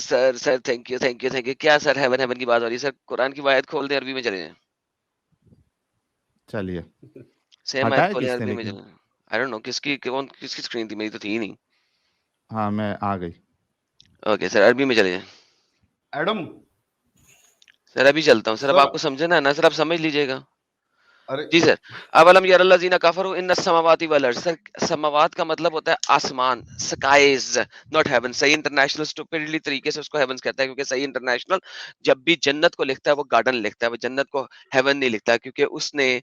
Sir sir thank you thank you thank you. क्या sir heaven heaven की बात हो रही है सर? कुरान की आयत खोल दें, अरबी में चले जाएं। चलिए, सेम आयत हटाया खोलें, किसने अरबी में लेकिन? चले। आई डोंट नो किसकी स्क्रीन थी, मेरी तो थी ही नहीं। हाँ, मैं आ गई। ओके सर, अरबी में चले जाएं। एडम सर अभी चलता हूँ सर, अब सर, आपको समझना है ना सर, आप समझ लीजिएगा। अरे जी सर। अवलम यरल्लज़ीना कफरू इन्न समावाति वल अर्ज़। सर समावात का मतलब होता है आसमान, स्काईज, नॉट हेवन। सही इंटरनेशनल स्टूपिडली तरीके से उसको हेवंस कहता है, क्योंकि सही इंटरनेशनल जब भी जन्नत को लिखता है वो गार्डन लिखता है, वो जन्नत को हेवन नहीं लिखता, क्योंकि उसने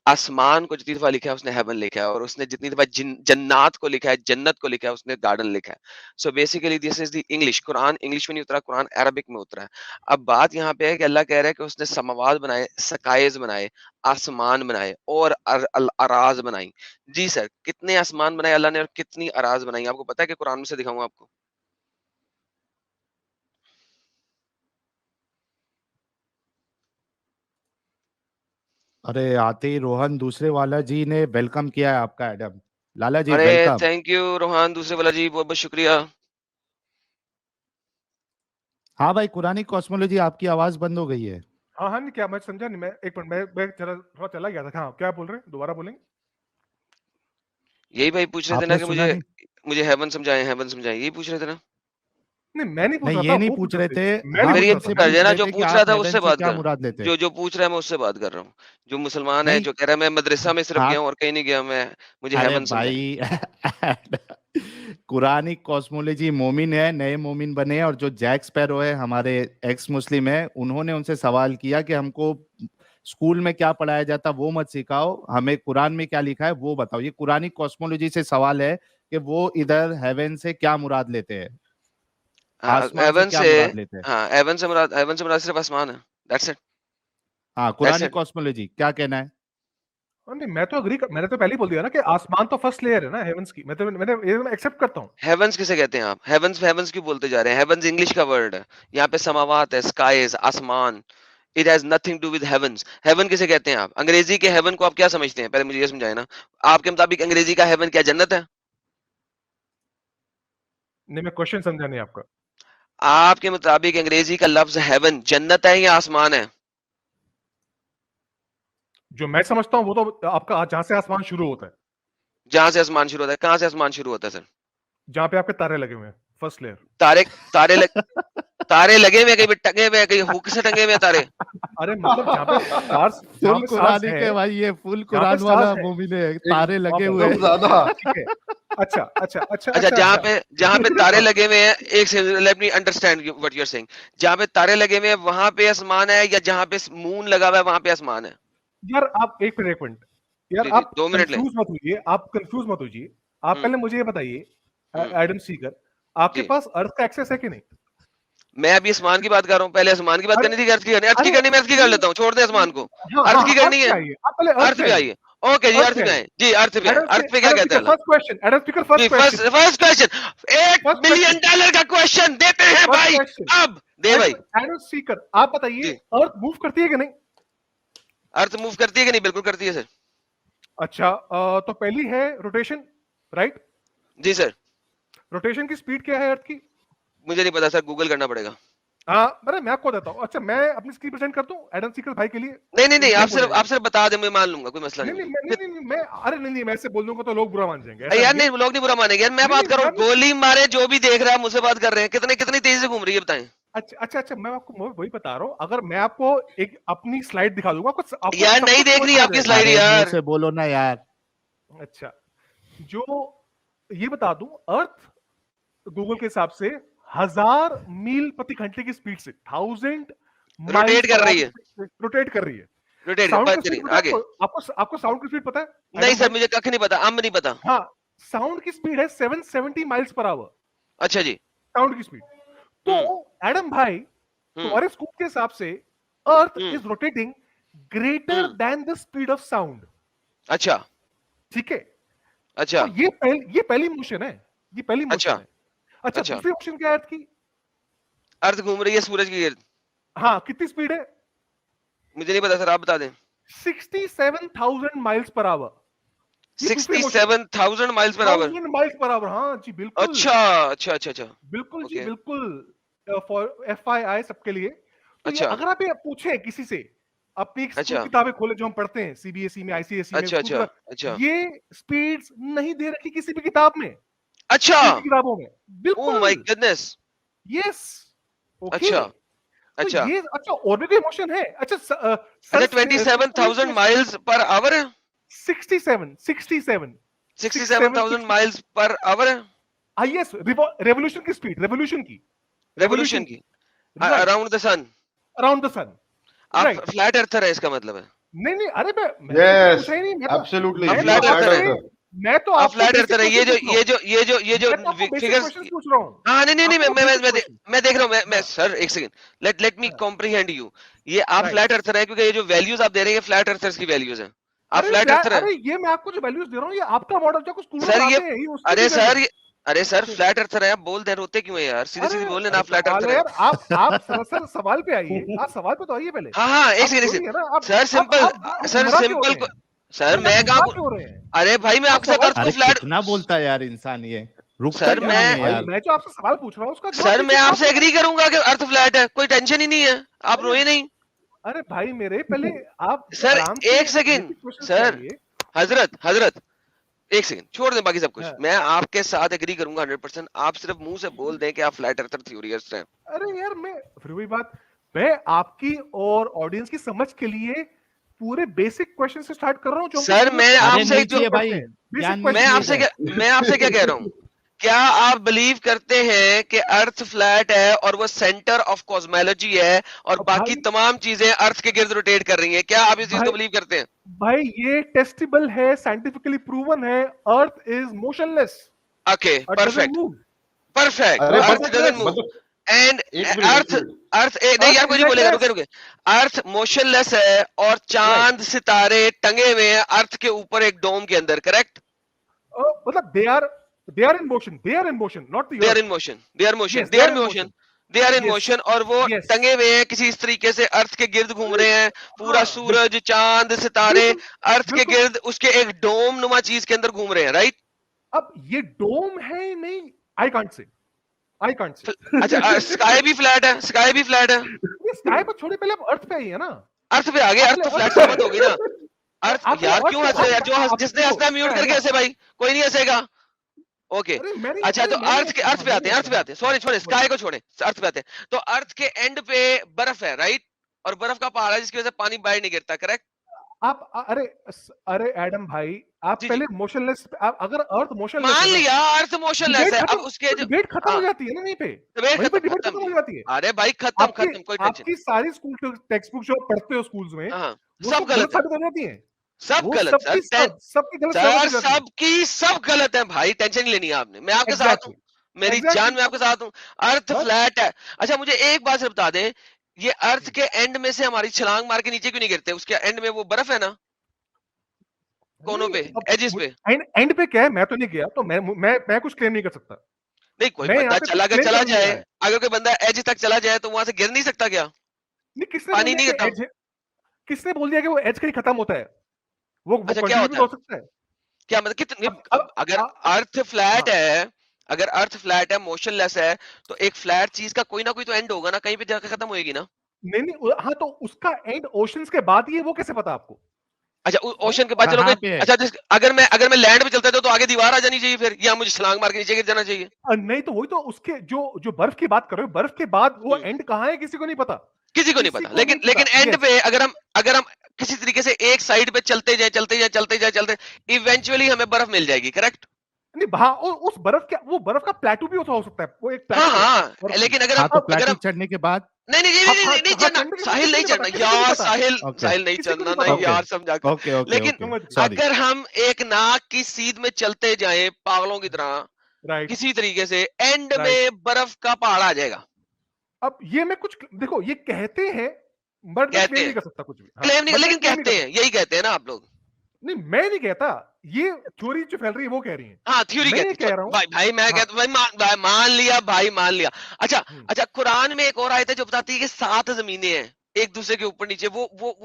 आसमान को जितनी दफा लिखा है उसने हेवन लिखा है, और उसने जितनी दफा जन्नात को लिखा है, जन्नत को लिखा है, उसने गार्डन लिखा है। So basically this is the English. Quran English में नहीं उतरा, कुरान अरबिक में उतरा है। अब बात यहाँ पे है कि अल्लाह कह रहा है कि उसने समावात बनाए, सकाइज बनाए, आसमान बनाए और अराज बनाई। जी सर, कितने आसमान बनाए अल्लाह ने और कितनी अराज बनाई, आपको पता है कि कुरान में से दिखाऊंगा आपको। अरे आते ही रोहन दूसरे वाला जी ने वेलकम किया है आपका एडम। लाला जी अरे वेलकम। थैंक यू रोहान दूसरे वाला जी, बहुत बहुत शुक्रिया। हाँ भाई, कुरानी कॉस्मोलॉजी, आपकी आवाज बंद हो गई है। हाँ हाँ, नहीं क्या मैं समझा नहीं, मैं एक मिनट मैं थोड़ा चला गया था। हाँ, क्या बोल रहे हैं, दोबारा बोलेंगे? यही भाई पूछ रहे थे ना आपने कि सुना मुझे नहीं? मुझे हेवन समझाए, हेवन समझाए, यही पूछ रहे थे ना। नहीं, मैं नहीं पूछ नहीं, रहा ये था, नहीं वो पूछ पूछ रहे रहे थे। थे, मैं नहीं हम फिर पूछ ये रहा इनसे था। कर पूछ देना, रहे जो थे कि पूछ रहा आप था हेवन उससे से बात क्या कर। मुराद लेते हैं। जो पूछ रहा है मैं उससे बात कर रहा हूँ। जो मुसलमान है, नहीं। जो कह रहा है मैं मदरसा में सिर्फ गया हाँ। हूँ और कहीं नहीं गया मैं, मुझे अरे हेवन समझाए। भाई कुरानी कॉस्मोलॉजी मोमिन है, नए मोमिन बने हैं, और जो जैक स्पैरो है हमारे एक्स मुस्लिम है, उन्होंने उनसे सवाल किया कि हमको स्कूल में क्या पढ़ाया जाता वो मत सिखाओ, हमें कुरान में क्या लिखा है वो बताओ। ये कुरानी कॉस्मोलॉजी से सवाल है कि वो इधर हेवन से क्या मुराद लेते हैं, हाँ आसमान से हेवन क्या से। मुराद लेते हैं। हाँ हेवन से मुराद सिर्फ आसमान है। That's it. हाँ, दैट्स कुरानी इट। कॉस्मोलॉजी क्या कहना है? नहीं, मैं तो मैंने तो पहले ही बोल दिया ना कि आसमान तो फर्स्ट लेयर है ना हेवंस की। मैंने ये मैं एक्सेप्ट करता हूँ। हेवंस किसे कहते हैं आप? हेवंस हेवंस क्यों बोलते जा रहे हैं? हेवंस इंग्लिश का वर्ड है। यहाँ पे समावात है, स्काईज, आसमान। It has nothing to with heavens. Heaven किसे कहते हैं आप? अंग्रेजी के हेवन को आप क्या समझते हैं, पहले मुझे ये समझाए ना। आपके मुताबिक अंग्रेजी का हेवन क्या जन्नत है? नहीं, मैं क्वेश्चन समझा नहीं आपका। आपके मुताबिक अंग्रेजी का लफ्ज हेवन जन्नत है या आसमान है? जो मैं समझता हूँ वो तो आपका जहां से आसमान शुरू होता है, जहां से आसमान शुरू होता है। कहां से आसमान शुरू होता है सर? जहां पे आपके तारे लगे हुए हैं, फर्स्ट लेयर। तारे तारे लग, तारे लगे हुए हैं, कहीं पे टंगे हुए हैं, कहीं हुक से टंगे हुए हैं तारे। अरे मतलब जहां पे स्टार्स, जहां फुल पे स्टार्स कुरानी है, के भाई, ये फुल जहां पे कुरान स्टार्स वाला है। मोमिन है, तारे लगे हुए एकदम हैं। ज्यादा। ठीक है। अच्छा अच्छा अच्छा अच्छा, अच्छा जहां अच्छा। पे जहां पे तारे लगे हुए हैं, एक से let me understand what you are saying. जहां पे तारे लगे हुए हैं वहां पे आसमान है, या जहां पे मून लगा हुआ है वहां पे आसमान है? यार आप एक मिनट, एक मिनट। यार जी जी, आप 2 मिनट लें। कंफ्यूज मत होइए, आप कंफ्यूज मत होइए। आप हम्म। पहले मुझे ये बताइए, हम्म। एडम सीकर, आपके जी, पास अर्थ का एक्सेस है कि नहीं? मैं अभी आसमान की बात कर रहा हूँ। पहले आसमान की बात अरे करनी थी कि अर्थ की करनी? अर्थ की अरे करनी, मैं अर्थ की कर लेता हूँ, छोड़ दे आसमान को। हाँ हाँ अर्थ की हाँ, अर्थ करनी पे है। आइए, आप पहले अर्थ अर्थ पे पे आइए। आइए। ओके जी, अर्थ अर्थ पे पे आइए। आए जी, अर्थ पे आए। अर्थ पे क्या एडम कहते हैं स्पीकर अल्लाह? फर्स्ट क्वेश्चन, एडम स्पीकर जी फर्स्ट क्वेश्चन, फर्स्ट क्वेश्चन। एक फर्स्ट बिलियन क्वेश्चन, डॉलर का क्वेश्चन देते हैं फर्स्ट भाई। क्वेश्चन। अब दे भाई। एडम स्पीकर, आप बताइए, जी, अर्थ मूव करती है कि नहीं? अर्थ मूव करती है कि नहीं? बिल्कुल करती है सर। अच्छा, तो पहली है रोटेशन, राइट? जी सर। रोटेशन की स्पीड क्या है अर्थ की? मुझे नहीं पता सर, गूगल करना पड़ेगा। हाँ, मैं आपको देता हूँ। अच्छा, मैं अपनी स्क्रीन प्रेजेंट कर दूं एडम सीकर भाई के लिए? नहीं नहीं नहीं, नहीं बोलेंगे? आप सिर्फ बता दे, मैं मान लूंगा, कोई मसला नहीं नहीं नहीं, मुझे मैं नहीं फिर। नहीं नहीं, मैं अरे नहीं नहीं, मैं ऐसे बोल दूंगा तो लोग बुरा मान जाएंगे, ऐसा यार नहीं है। नहीं, लोग नहीं बुरा मानेंगे यार, मैं नहीं बात नहीं कर रहा यार, हूँ। गोली मारे जो भी देख रहा है मुझसे बात कर रहे हैं। कितने कितनी तेजी से घूम रही है बताएं। अच्छा अच्छा अच्छा, मैं वही बता रहा हूँ। अगर मैं आपको एक अपनी स्लाइड दिखा दूंगा, आपको आपको यार सब नहीं कुछ देख समझ रही में आ आपकी जाएगा। स्लाइड अरे मुंह यार। से बोलो ना यार। अच्छा, जो ये बता दूं, अर्थ गूगल के हिसाब से 1000 मील प्रति घंटे की स्पीड से, 1000 माइल्स रोटेट कर पर रही है। आवर रोटेट कर रही है। रोटेट कर, साउंड की बस स्पीड चलिए पता है आगे। आपको? आपको साउंड की स्पीड पता है नहीं एडम सर, भाई? मुझे कख नहीं पता, अब नहीं पता। हाँ, साउंड की स्पीड है 770 माइल्स पर आवर, अच्छा जी। साउंड की स्पीड। तो हम्म। एडम भाई, हम्म। तुम्हारे स्कूल के हिसाब से earth hmm. Is rotating greater hmm. Than the speed of sound. अच्छा। ठीक है? अच्छा। तो ये पहली मोशन है, ये पहली अच्छा। मोशन है। अच्छा, अच्छा। दूसरी मोशन क्या है अर्थ की? अर्थ घूम रही है सूरज की गिर्द। हाँ, कितनी स्पीड है? मुझे नहीं पता सर, आप बता दें। 67,000 माइल्स पर आवर। ये दूसरी मोशन है। 67,000 माइल्स पर आवर। 1000 माइल्स पर आवर, हाँ जी बिल्कुल। अच्छा अच्छा अच्छा अच्छा। बिल्कुल जी ओके। बिल्कुल। फॉर FYI सबके लिए, तो ये अच्छा अगर आप ये पूछे किसी से, अपनी एक स्कूल अच्छा किताबें खोले जो हम पढ़ते हैं CBSE में, ICSE में, अच्छा स्कूल अच्छा किताब, अच्छा ये स्पीड्स नहीं दे रखी किसी भी किताब में, अच्छा किसी भी किताबों में, ओह माय बिल्कुल, गुडनेस यस, ओके। अच्छा तो अच्छा ये अच्छा और भी कोई इमोशन है? अच्छा अच्छा 27,000 माइल्स पर आवर है 67 67,000 माइल्स पर आवर है यस, रेवोल्यूशन की स्पीड, रेवोल्यूशन की, रेवोल्यूशन की right, around the sun around the sun, आप राइट। फ्लैट अर्थर है इसका मतलब है नहीं अरे मैंने तो Yes, पूछा ही नहीं, मैं तो absolutely. आप You फ्लैट are flat अर्थर है earther. मैं तो आप आपको फ्लैट बेसिक अर्थर है ये जो बेसिक फिगर्स क्वेश्चंस पूछ रहा हूँ, हाँ नहीं आपको basic मैं questions। मैं देख रहा हूँ मैं हाँ, सर एक सेकंड लेट मी हाँ, कॉम्प्रिहेंड यू ये आप राइट। फ्लैट अर्थर है क्योंकि ये जो वैल्यूज आप दे रहे हैं ये फ्लैट अर्थर्स की वैल्यूज हैं आप अरे फ्लैट अर्थर है अरे ये मैं आपको जो वैल्यूज दे रहा हूँ, ये आपका मॉडल जो स्कूल में सर ये पढ़ाते हैं, ये उसकी अरे figures सर है। अरे सर फ्लैट अर्थर है आप बोल दे रोते क्यों है यार सीधे अरे सीधे बोल लेना अरे आप फ्लैट कमाल अर्थर है है यार, आप सर सवाल पे आइए, आप सवाल पे तो आइए पहले। हाँ एक आप सेकंड वही है ना, आप सर सिंपल आप सर गुमराह क्यों हो सिंपल रहे हैं? सर नहीं, आप मैं गुमराह कहा क्यों हो रहे हैं? अरे भाई मैं आप आपके साथ सवाल अर्थ को अरे फ्लैट कितना बोलता है यार इंसान, ये रुकता सर क्यों मैं नहीं है भाई, यार। मैं जो आपसे सवाल पूछ रहा हूँ उसका जवाब सर मैं दीजिए, आप आपसे एग्री करूंगा कि अर्थ फ्लैट है कोई टेंशन ही नहीं है आप अरे रोए नहीं अरे भाई मेरे, पहले आप सर आराम से एक सेकंड बेसिक क्वेश्चंस पे सर आइए। हजरत एक सेकंड छोड़ दें बाकी सब कुछ हाँ, मैं आपके साथ एग्री करूंगा 100% आप सिर्फ मुंह से बोल दें कि आप फ्लैट अर्थर थ्योरिस्ट हैं अरे यार मैं फिर वही बात, मैं आपकी और ऑडियंस की समझ के लिए पूरे बेसिक क्वेश्चन से स्टार्ट कर रहा हूँ जो हमको सर स्कूल में मैं अरे आपसे नहीं जो चाहिए भाई, बेसिक ज्ञान नहीं मैं क्वेश्चन। चाहिए आपसे इधर। मैं आपसे क्या कह रहा हूँ क्या आप बिलीव करते हैं कि अर्थ फ्लैट है और वो सेंटर ऑफ कॉस्मोलॉजी है और बाकी भाई तमाम चीजें अर्थ के गिर्द रोटेट कर रही हैं क्या आप इस चीज भाई को बिलीव करते हैं भाई ये टेस्टेबल है, साइंटिफिकली प्रूवन है, earth is motionless, okay earth doesn't perfect move, perfect अरे अर्थ but डजंट मूव मतलब एंड एक मिनट अर्थ अर्थ नहीं यार कोई नहीं बोलेगा रुके रुके अर्थ मोशनलेस है और चांद सितारे टंगे हुए हैं अर्थ के ऊपर एक डोम के अंदर करेक्ट मतलब they are in motion, not the they are earth. In motion they are motion Yes, they are motion they are in Yes. Motion और वो Yes. टंगे हुए हैं किसी इस तरीके से अर्थ के गिर्द घूम रहे हैं पूरा हाँ, सूरज चांद सितारे बिल्कुल, अर्थ के बिल्कुल। गिर्द उसके एक डोम नुमा चीज के अंदर घूम रहे हैं राइट अब ये डोम है नहीं, आई कांट से अच्छा स्काई भी फ्लैट है स्काई भी फ्लैट है ये स्काई पर छोड़े, पहले आप अर्थ पे आई है ना। अर्थ पे आ गए अर्थ तो फ्लैट साबित होगी ना अर्थ आपने यार अर्थ क्यों पे- हंस रहे यार जो आप- जिसने आपको हंसना म्यूट है करके ना। हंसे भाई कोई नहीं हंसेगा ओके अरे मैंने अच्छा तो अर्थ पे आते हैं मैंने- सॉरी छोड़े स्काई को छोड़े अर्थ पे आते हैं तो अर्थ के एंड पे बर्फ है राइट और बर्फ का पहाड़ है जिसकी वजह से पानी बाहर नहीं गिरता करेक्ट अरे एडम भाई, आप जी, पहले मोशनलेस, अगर अर्थ मोशनलेस मान है ना, लिया अर्थ मोशनलेस है अब उसके जो डिबेट खत्म हाँ, हो जाती है ना, वहीं पे डिबेट वहीं पे खत्म डिबेट खत्म खत्म हो जी। जाती है। अरे भाई खत्म आपकी खत्म कोई टेंशन आपकी सारी स्कूल टेक्स्ट बुक जो आप पढ़ते हो स्कूल्स में, हाँ वो सब सब गलत है साबित हो जाती है, सब वो गलत सर सबकी गलत साबित सर हो जाती है। सबकी सब गलत है भाई टेंशन नहीं लेनी है आपने मैं आपके साथ हूँ मेरी Exactly. जान में आपके साथ हूँ अर्थ बस। फ्लैट है अच्छा मुझे एक बात से बता दें ये अर्थ के एंड में से हमारी छलांग मार के नीचे क्यों नहीं गिरते उसके एंड में वो बर्फ है ना कोनों पे अब एजिस पे एंड पे क्या है, मैं तो नहीं गया, तो मैं कुछ क्लेम नहीं कर सकता। नहीं कोई मैं बंदा यहाँ पे चला कुछ अगर claim चला करने नहीं जाए आया। अगर कोई बंदा एज तक चला जाए तो वहां से गिर नहीं सकता क्या नहीं, पानी नहीं गिरता किसने बोल दिया कि वो एज कहीं खत्म होता है, वो अच्छा, क्या कंटिन्यू होता भी हो है? सकता है। क्या मतलब कितने अब अगर अब- अर्थ फ्लैट हाँ। है अगर अर्थ फ्लैट है मोशनलेस है तो एक फ्लैट चीज का कोई ना कोई तो एंड होगा ना कहीं पे जाकर खत्म होएगी ना नहीं हाँ, तो उसका एंड ओशंस के बाद ही है, वो कैसे पता आपको? अच्छा ओशन के बाद चलो कहाँ कोई पे है? अच्छा अगर मैं लैंड पे चलता था तो आगे दीवार आ जानी चाहिए फिर या मुझे छलांग मार के नीचे गिर जाना चाहिए नहीं तो वही तो उसके जो बर्फ की बात कर रहे हो, बर्फ के बाद वो एंड कहाँ है किसी को नहीं पता। किसी को नहीं किसी पता को लेकिन नहीं पता, लेकिन एंड yes. पे अगर हम किसी तरीके से एक साइड पे चलते इवेंचुअली हमें बर्फ मिल जाएगी करेक्ट नहीं उस वो बर्फ का प्लेटू भी हो सकता है, वो एक हाँ plateau है हाँ बर्फ लेकिन में। अगर हाँ हम तो अगर प्लेटू हम चढ़ने के बाद नहीं नहीं नहीं नहीं नहीं हाँ, चढ़ना चढ़ने के साहिल नहीं किसी को चढ़ना नहीं पता, यार किसी को नहीं पता। साहिल नहीं किसी को चढ़ना नहीं नहीं पता। यार समझा के। ओके ओके लेकिन ओके समझ सॉरी अगर हम एक नाक की सीध में चलते जाएं पागलों की तरह राइट। किसी तरीके से एंड Right. में बर्फ का पहाड़ आ जाएगा अब ये मैं कुछ देखो, ये कहते हैं बट मैं कहते क्लेम नहीं हैं। कर सकता कुछ भी। हाँ, क्लेम नहीं but मैं लेकिन claim नहीं कहते कर हैं यही कहते हैं ना आप लोग सकता। नहीं मैं नहीं कहता, ये थ्योरी जो फैल रही है वो कह रही है। हाँ थ्योरी मैं ये कहती कह है रहा हूँ, भाई मैं हाँ। कहता हूँ भाई मान लिया अच्छा अच्छा कुरान में एक और आयत है जो बताती है कि 7 जमीनें हैं एक दूसरे के ऊपर नीचे वो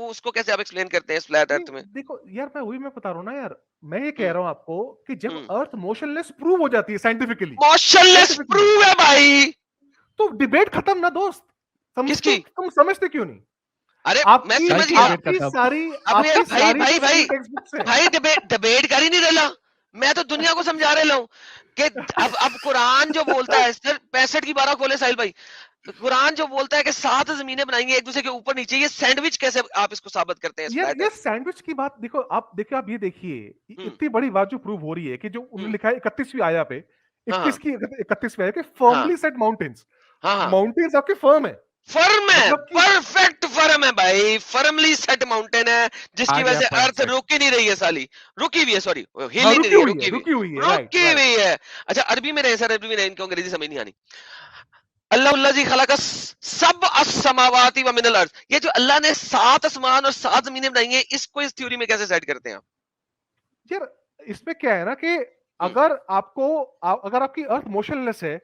उसको कैसे आप एक्सप्लेन करते हैं इस फ्लैट अर्थ में नहीं, देखो यार मैं बता रहा हूँ ना यार, मैं ये कह रहा हूँ आपको कि जब हम्म। अर्थ मोशनलेस प्रूव हो जाती है साइंटिफिकली, मोशनलेस प्रूव है भाई तो डिबेट खत्म ना दोस्त। किसकी? तुम समझते क्यों नहीं? अरे मैं आपकी समझ गया। debate खत्म। सारी अब ये भाई भाई तो भाई टेक्स्ट बुक से भाई डिबेट कर ही नहीं रहा। मैं तो दुनिया को समझा रहा हूँ कि अब कुरान जो बोलता है सर 65 की 12 खोले साहिल भाई, कुरान जो बोलता है कि 7 जमीनें बनाएंगे एक दूसरे के ऊपर नीचे, ये सैंडविच कैसे आप इसको साबित करते हैं? इस ये flat earth? सैंडविच की बात देखो, आप ये देखिए हम्म। इतनी बड़ी बात जो प्रूव हो रही है कि जो उन्होंने लिखा है 31वीं आया पे, हाँ, 31वीं आया कि फर्मली सेट माउंटेन्स, हाँ हाँ माउंटेन्स आपके फर्म है, फर्म है, मतलब कि परफेक्ट फर्म है भाई, फर्मली सेट माउंटेन है जिसकी आ वजह से गया अर्थ perfect। रुक ही नहीं रही है साली, रुकी हुई है, सॉरी हिल हाँ, ही नहीं रही है, रुकी हुई है, राइट रुकी हुई है। अच्छा अरबी में रहे सर, अरबी में रहे, इनको अंग्रेजी समझ नहीं आनी। अल्लाह जी खला का सब असमावाती व मिनल अर्थ, ये जो अल्लाह ने 7 आसमान और 7 जमीनें बनाई हैं, इसको इस थ्योरी में कैसे सेट करते हैं आप? यार इसमें क्या है ना कि अगर आपकी अर्थ मोशनलेस है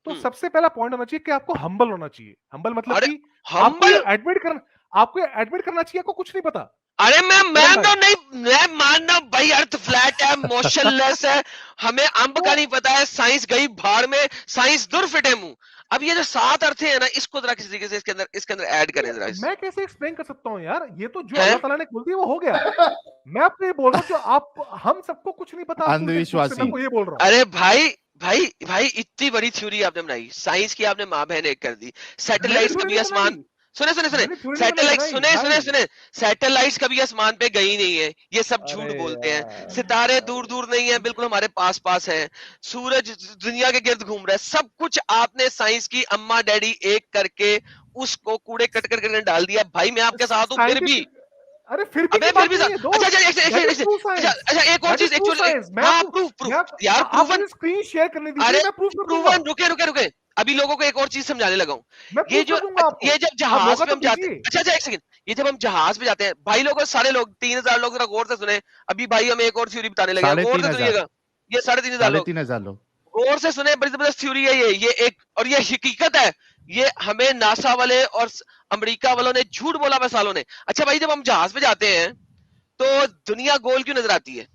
तो हम्म। सबसे पहला पॉइंट होना चाहिए कि आपको हम्बल होना चाहिए। हम्बल मतलब अरे कि आपको humble? ये एडमिट करना चाहिए आपको कुछ नहीं पता। अरे मैं करण तो भाई नहीं, मैं मानना भाई अर्थ फ्लैट है, मोशनलेस है, हमें अंब का नहीं पता है, साइंस गई भाड़ में, साइंस दूर फिटे मुंह। अब ये जो 7 अर्थ है ना, इसको जरा किसी तरीके से इसके अंदर ऐड करें जरा। मैं कैसे एक्सप्लेन कर सकता हूँ यार, ये तो जो है? अल्लाह ताला ने खोल दिया वो हो गया। मैं आपको ये बोल रहा हूँ जो आप हम सबको कुछ नहीं पता, आपको अंधविश्वासी। मैं आपको ये बोल रहा हूँ। अरे भाई भाई भाई इतनी बड़ी थ्योरी आपने बनाई, साइंस की आपने माँ बहन एक कर दी, सैटेलाइट्स मैंने कभी थ्योरी आसमान, बनाई, सुने सुने सुने मैंने थ्योरी सैटेलाइट बनाई सुने सुने भाई। सुने सैटेलाइट्स कभी आसमान पे गई नहीं है, ये सब झूठ अरे बोलते हैं। यार, सितारे दूर दूर नहीं है, बिल्कुल हमारे पास पास है। सूरज दुनिया के गिर्द घूम रहा है, सब कुछ आपने साइंस की अम्मा डैडी एक करके उसको कूड़े कट कर डाल दिया। भाई मैं आपके साथ हूँ फिर भी, अरे फिर भी अबे की फिर बात भी नहीं है अच्छा दोस्त। अच्छा That is true अच्छा science. अच्छा एक और That is चीज true एक्चुअली, science. मैं हाँ आपको- प्रूफ मैं आप- यार आप प्रूवन, मुझे स्क्रीन शेयर करने दीजिए, अरे मैं प्रूफ कर दूंगा। प्रूवन, रुके अभी लोगों को एक और चीज समझाने लगा हूँ। मैं ये प्रूफ जो कर दूंगा आपको। ये जब आप जहाज मौका पे तो हम जाते हैं, दीजिए। अच्छा एक सेकंड, ये जब हम जहाज पे जाते हैं भाई, लोग सारे लोग 3000 लोग जरा गौर से सुने, अभी भाई हम एक और थ्योरी बताने लगे हैं, गौर से 3,500 सुनिएगा। ये 3,500 लोग 3,500 लोग। गौर से सुने, बड़ी जबरदस्त थ्योरी है ये एक, और ये हकीकत है, ये हमें नासा वाले और अमेरिका वालों ने झूठ बोला हुआ सालों ने। अच्छा भाई जब हम जहाज पे जाते हैं तो दुनिया गोल क्यों नजर आती है?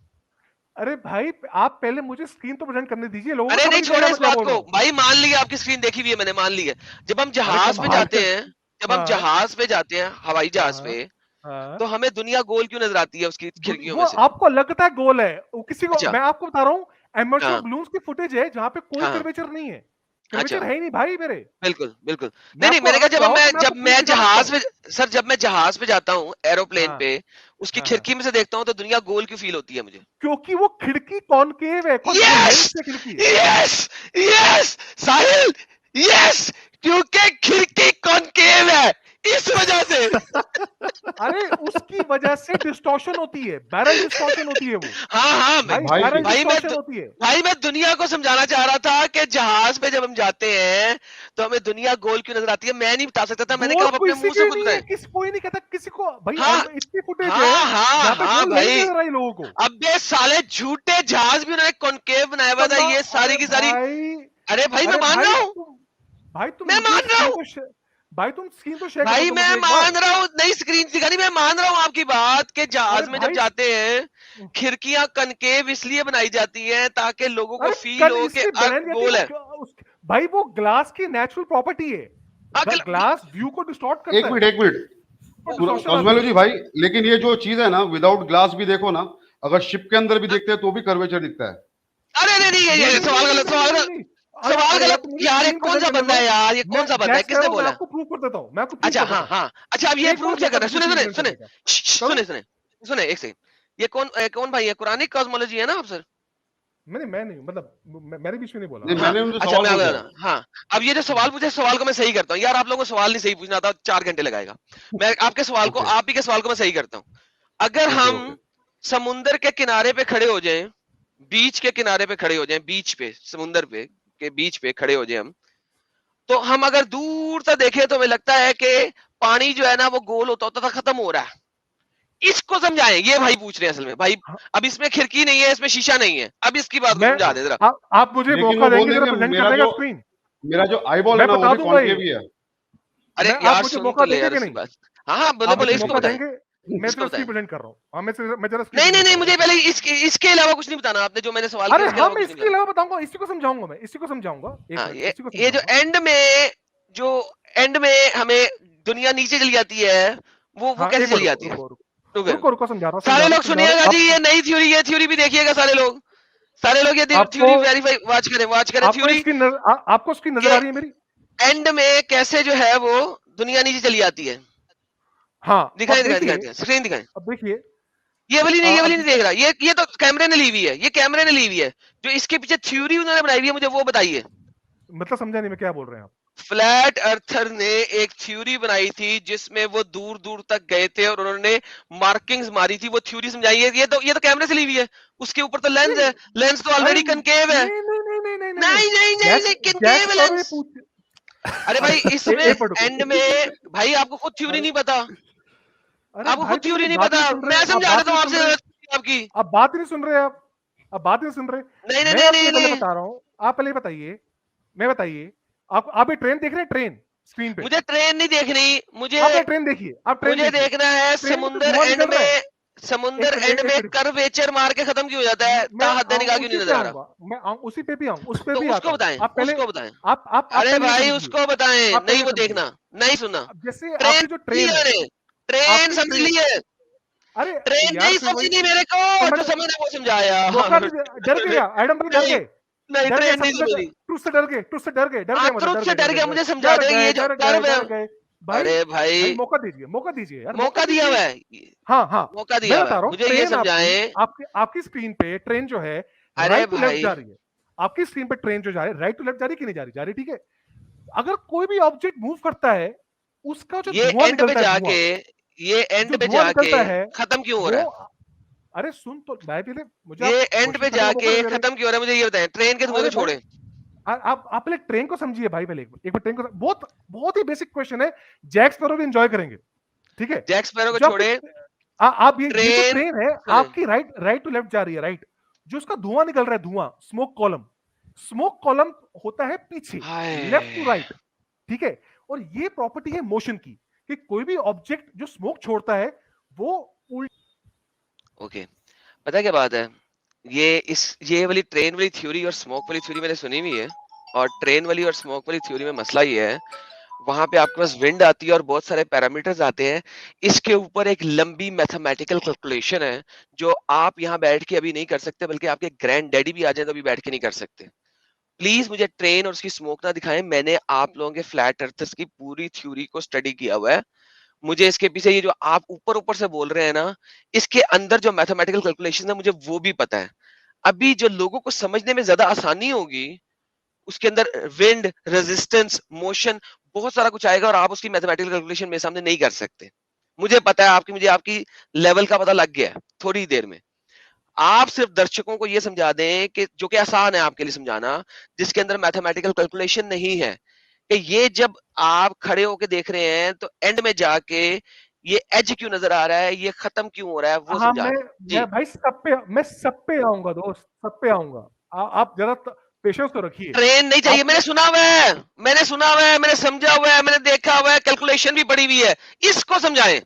अरे भाई आप पहले मुझे स्क्रीन तो प्रेजेंट करने दीजिए, लोगों को अरे समझ नहीं नहीं छोड़े आएगा इस मैं क्या बात बोल रहा को हूँ। भाई, मान लिया आपकी स्क्रीन देखी हुई है मैंने, मान ली है। जब हम जहाज पे कमाल जाते है। हैं, जब हम हाँ, जहाज पे जाते हैं, हवाई जहाज हाँ, पे, हाँ। तो हमें दुनिया गोल क्यों नजर आती है उसकी खिड़कियों वो में से? आपको लगता है गोल है, वो किसी को अच्छा मैं आपको बता रहा हूँ, एमेच्योर हाँ बलून्स की फुटेज है जहाँ पे कोई हाँ कर्वेचर नहीं है, अच्छा कर्वेचर है ही नहीं भाई मेरे। बिल्कुल बिल्कुल। मैं नहीं आपको मैंने कहा अगर चाहो तो मैं जब आपको मैं proof दिखा जहाज सकता पे, सर जब मैं जहाज पे जाता हूँ एरोप्लेन हाँ, पे, उसकी हाँ। खिड़की में से देखता हूँ तो दुनिया गोल क्यों फील होती है मुझे? क्योंकि वो खिड़की कॉनकेव है, यस लेंस से खिड़की है। यस यस साहिल, यस क्योंकि खिड़की कॉनकेव है, इस वजह से। अरे उसकी वजह से डिस्टॉर्शन होती है, बैरल डिस्टॉर्शन होती है वो। हाँ भाई बैरल भाई मैं डिस्टॉर्शन होती है। भाई मैं दुनिया को समझाना चाह रहा था कि जहाज पे जब हम जाते हैं तो हमें दुनिया गोल क्यों नजर आती है। मैं नहीं बता सकता था, मैंने कहा आप अपने मुंह से खुद नहीं है, बताएं। कोई नहीं कहता किसी को भाई। हाँ, इतनी फुटेज है हाँ हाँ जहाँ पे हाँ गोल नहीं भाई, नजर आई लोगों को। अब ये साले झूठे जहाज भी उन्होंने कॉनकेव बनाया हुआ था, ये सारी की सारी। अरे भाई मैं मान रहा हूँ, भाई तुम मैं मान रहा हूँ भाई, तुम स्क्रीन तो शेयर भाई, मैं मान रहा हूँ, नई स्क्रीन दिखानी, मैं मान रहा हूँ आपकी बात कि जहाज में जब जाते हैं खिड़कियां कनकेव इसलिए बनाई जाती हैं ताकि लोगों को फील हो कि अर्थ गोल है। भाई वो ग्लास की नेचुरल प्रॉपर्टी है, ग्लास व्यू को डिस्टॉर्ट करता है। एक मिनट कॉस्मेलॉजी भाई, लेकिन ये जो चीज है ना, विदाउट ग्लास भी देखो ना, अगर शिप के अंदर भी देखते हैं तो भी कर्वेचर दिखता है। अरे नहीं ये सवाल गलत, सवाल गलत यार, ये कौन सा बंदा है यार, ये कौन सा बंदा है, किसने बोला? मैं आपको प्रूफ कर देता हूँ, मैं आपको अच्छा हाँ अच्छा अब ये प्रूफ क्या कर रहे हैं? सुने एक सेकंड, ये कौन भाई है? कुरानिक कॉस्मोलॉजी है ना आप सर? मैं नहीं, मतलब मैंने बीच में नहीं बोला। नहीं, मैंने उनसे अच्छा सवाल मैं पूछा। हाँ, अब ये जो सवाल पूछे, सवाल को मैं सही करता हूँ यार, आप लोगों को सवाल नहीं सही पूछना था 4 घंटे लगेगा। मैं आपके सवाल को, आप ही के सवाल को मैं सही करता हूँ। अगर हम समुंदर के किनारे पे खड़े हो जाएं, बीच के किनारे पे खड़े हो जाएं, बीच पे, समुंदर पे के बीच पे खड़े हो जाएं हम, तो हम अगर दूर से देखें तो हमें लगता है कि पानी जो है ना वो गोल होता होता था, खत्म हो रहा है। इसको समझाएं, ये भाई पूछ रहे हैं असल में भाई। अब इसमें खिड़की नहीं है, इसमें शीशा नहीं है, अब इसकी बात को समझा दे जरा। आप मुझे मौका देंगे जरा प्रेजेंट करने का स्क्रीन। मेरा जो आईबॉल है ना वो भी कॉनकेव ही है। अरे यार सुन तो ले यार इसकी बात। हाँ बोले इसको बताएं, मैं जरा स्क्रीन प्रेजेंट कर रहा हूँ। मैं जरा नहीं मुझे पहले इसके अलावा कुछ नहीं बताना आपने, जो मैंने सवाल किया अरे हाँ, मैं इसके अलावा बताऊंगा, इसी को समझाऊंगा मैं, इसी को समझाऊंगा। ये जो एंड में जो एंड में हमें दुनिया नीचे चली जाती है, वो हाँ, कैसे एक चली मिनट जाती है? रुको समझा रहा हूँ सारे लोग समझा रहा सुनिएगा हूँ। जी, ये नई थ्योरी, ये थ्योरी भी देखिएगा सारे लोग ये थ्योरी वेरीफाई वाच करें थ्योरी आपको उसकी नजर आ रही है मेरी? एंड में कैसे जो है वो दुनिया नीचे चली जाती है। हाँ, दिखाएं स्क्रीन दिखाएं। अब देखिए, ये वाली नहीं देख रहा, ये तो कैमरे ने ली हुई है, ये कैमरे ने ली हुई है। जो इसके पीछे थ्योरी उन्होंने बनाई हुई है, मुझे वो बताइए। मतलब समझा नहीं मैं क्या बोल रहे हैं आप? फ्लैट अर्थर ने एक थ्योरी बनाई थी जिसमें वो दूर दूर तक गए थे और उन्होंने मार्किंग्स मारी थी, वो थ्योरी समझाइए। ये तो कैमरे से ली हुई है, उसके ऊपर तो लेंस है, लेंस तो ऑलरेडी कनकेव है। नहीं कनकेव है लेंस। अरे भाई इसमें एंड में भाई आपको खुद थ्योरी नहीं पता, आपको खुद थ्योरी नहीं पता, मैं समझा देता हूँ आपसे आपकी। अब बात नहीं सुन रहे, आप बात नहीं सुन रहे। नहीं बता रहा हूँ, आप पहले बताइए, आप ये ट्रेन देख रहे हैं? ट्रेन स्क्रीन पे? मुझे ट्रेन नहीं देखनी, मुझे आप ट्रेन देखिए, आप ट्रेन मुझे देखना है समुंदर एंड में कर्वेचर मार के खत्म क्यों हो जाता है, हद निकाह क्यों नहीं नजर आ रहा? मैं उसी पे भी आऊं, उस पे भी उसको बताएं, उसको बताएं। आप अरे भाई उसको बताएं, नहीं वो देखना नहीं सुना। जैसे आपकी जो ट्रेन समझ लिए, अरे ट्रेन नहीं समझनी मेरे को, जो समझना वो समझाया। डर गया एडम, डर गए? नहीं ट्रेन नहीं समझी, ट्रुथ से डर गए, मुझे समझा दे ये जो डर गए। अरे भाई मौका दीजिए यार, मौका दिया हुआ है। हाँ मौका दिया हुआ है, मुझे ये समझाएं। आपकी स्क्रीन पे ट्रेन जो है अरे राइट टू लेफ्ट जा रही है, आपकी स्क्रीन पे ट्रेन जो जा रही है राइट टू लेफ्ट जा रही है कि नहीं जा रही? ठीक है। अगर कोई भी ऑब्जेक्ट मूव करता है, उसका जो धुआं निकलता है, ये एंड पे जाके खत्म क्यों हो रहा है? अरे सुन तो पहले मुझे, ये एंड पे जाके खत्म क्यों हो रहा है, मुझे ये बताएं। ट्रेन के धुएं को छोड़ें, आप पहले ट्रेन को समझिए भाई, पहले एक बार ट्रेन को, बहुत ही बेसिक क्वेश्चन है, जैक स्पैरो भी एंजॉय करेंगे, ठीक है? जैक स्पैरो को छोड़े, आप ये जो ट्रेन है आपकी राइट टू लेफ्ट जा रही है, राइट, जो उसका धुआं निकल रहा है, धुआं, स्मोक कॉलम होता है पीछे, लेफ्ट टू राइट, ठीक है? और ये प्रॉपर्टी है मोशन की, कि कोई भी ऑब्जेक्ट जो स्मोक छोड़ता है वो ओके, पता क्या बात है, ये वाली ट्रेन वाली थ्योरी और स्मोक वाली थ्योरी मैंने सुनी हुई है, और ट्रेन वाली और स्मोक वाली थ्योरी में मसला ये है, वहां पे आपके पास विंड आती है और बहुत सारे पैरामीटर्स आते हैं, इसके ऊपर एक लंबी मैथमेटिकल कैलकुलेशन है जो आप यहाँ बैठ के अभी नहीं कर सकते, बल्कि आपके ग्रैंड डैडी भी आ जाए तो अभी बैठ के नहीं कर सकते। प्लीज मुझे ट्रेन और उसकी स्मोक ना दिखाएं, मैंने आप लोगों के फ्लैट अर्थर्स की पूरी थ्योरी को स्टडी किया हुआ है। मुझे इसके पीछे ये जो आप ऊपर से बोल रहे हैं ना, इसके अंदर जो मैथमेटिकल कैलकुलेशन है मुझे वो भी पता है। अभी जो लोगों को समझने में ज्यादा आसानी होगी, उसके अंदर विंड, रेजिस्टेंस, मोशन, बहुत सारा कुछ आएगा और आप उसकी मैथमेटिकल कैलकुलेशन मेरे सामने नहीं कर सकते। मुझे पता है, मुझे आपकी लेवल का पता लग गया है थोड़ी देर में। आप सिर्फ दर्शकों को यह समझा दें कि जो कि आसान है आपके लिए समझाना, जिसके अंदर मैथमेटिकल कैलकुलेशन नहीं है, कि ये जब आप खड़े होके देख रहे हैं तो एंड में जाके ये एज क्यों नजर आ रहा है, ये खत्म क्यों हो रहा है, वो समझा मैं भाई मैं सब पे आऊंगा दोस्त, सब पे आऊंगा। आप जरा पेशेंस तो रखिए। ट्रेन नहीं चाहिए, मैंने सुना हुआ है, मैंने समझा हुआ है, मैंने देखा हुआ है, कैलकुलेशन भी पड़ी हुई है, इसको समझाएं।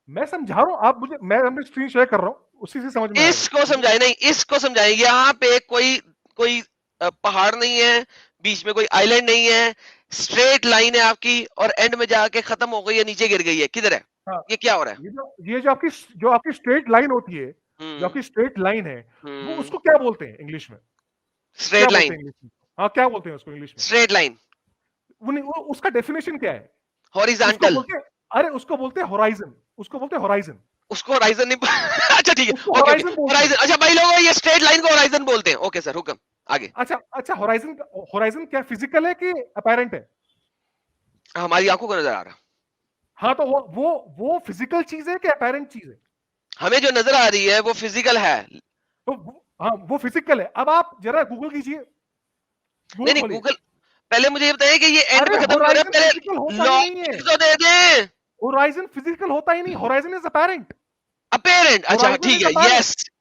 मैं समझा रहा हूँ, आप मुझे, मैं अपनी स्क्रीन शेयर कर रहा हूँ, उसी से समझ में इसको समझाए, नहीं इसको समझाएं। यहाँ पे कोई पहाड़ नहीं है, बीच में कोई आइलैंड नहीं है, स्ट्रेट लाइन है आपकी, और एंड में जाके खत्म हो गई है, नीचे गिर गई है, किधर है? हाँ, ये क्या हो रहा है? ये जो आपकी स्ट्रेट लाइन होती है, जो आपकी स्ट्रेट लाइन है, वो उसको क्या बोलते हैं इंग्लिश में? Straight line. हाँ, क्या बोलते हैं उसको इंग्लिश में? Straight line. उसका डेफिनेशन क्या है? हॉरिजॉन्टल। अरे उसको बोलते हैं होराइजन, उसको बोलते हैं होराइजन। उसको होराइजन नहीं अच्छा ठीक है, ओके होराइजन। अच्छा भाई लोगों, ये स्ट्रेट लाइन को होराइजन बोलते हैं। ओके सर, हुक्म आगे। अच्छा होराइजन क्या फिजिकल है कि अपैरेंट है? हमारी आंखों को नजर आ रहा। हाँ, तो वो फिजिकल चीज है कि अपैरेंट चीज है? हमें जो नजर आ रही है वो फिजिकल है। तो हाँ, वो फिजिकल है। अब आप जरा गूगल कीजिए। नहीं गूगल, पहले मुझे ये बताइए कि ये एंड में खत्म हो रहा है, पहले लॉजिक तो दे दे। होराइजन फिजिकल होता ही नहीं, होराइजन इज अपैरेंट। अपैरेंट, अच्छा ठीक है,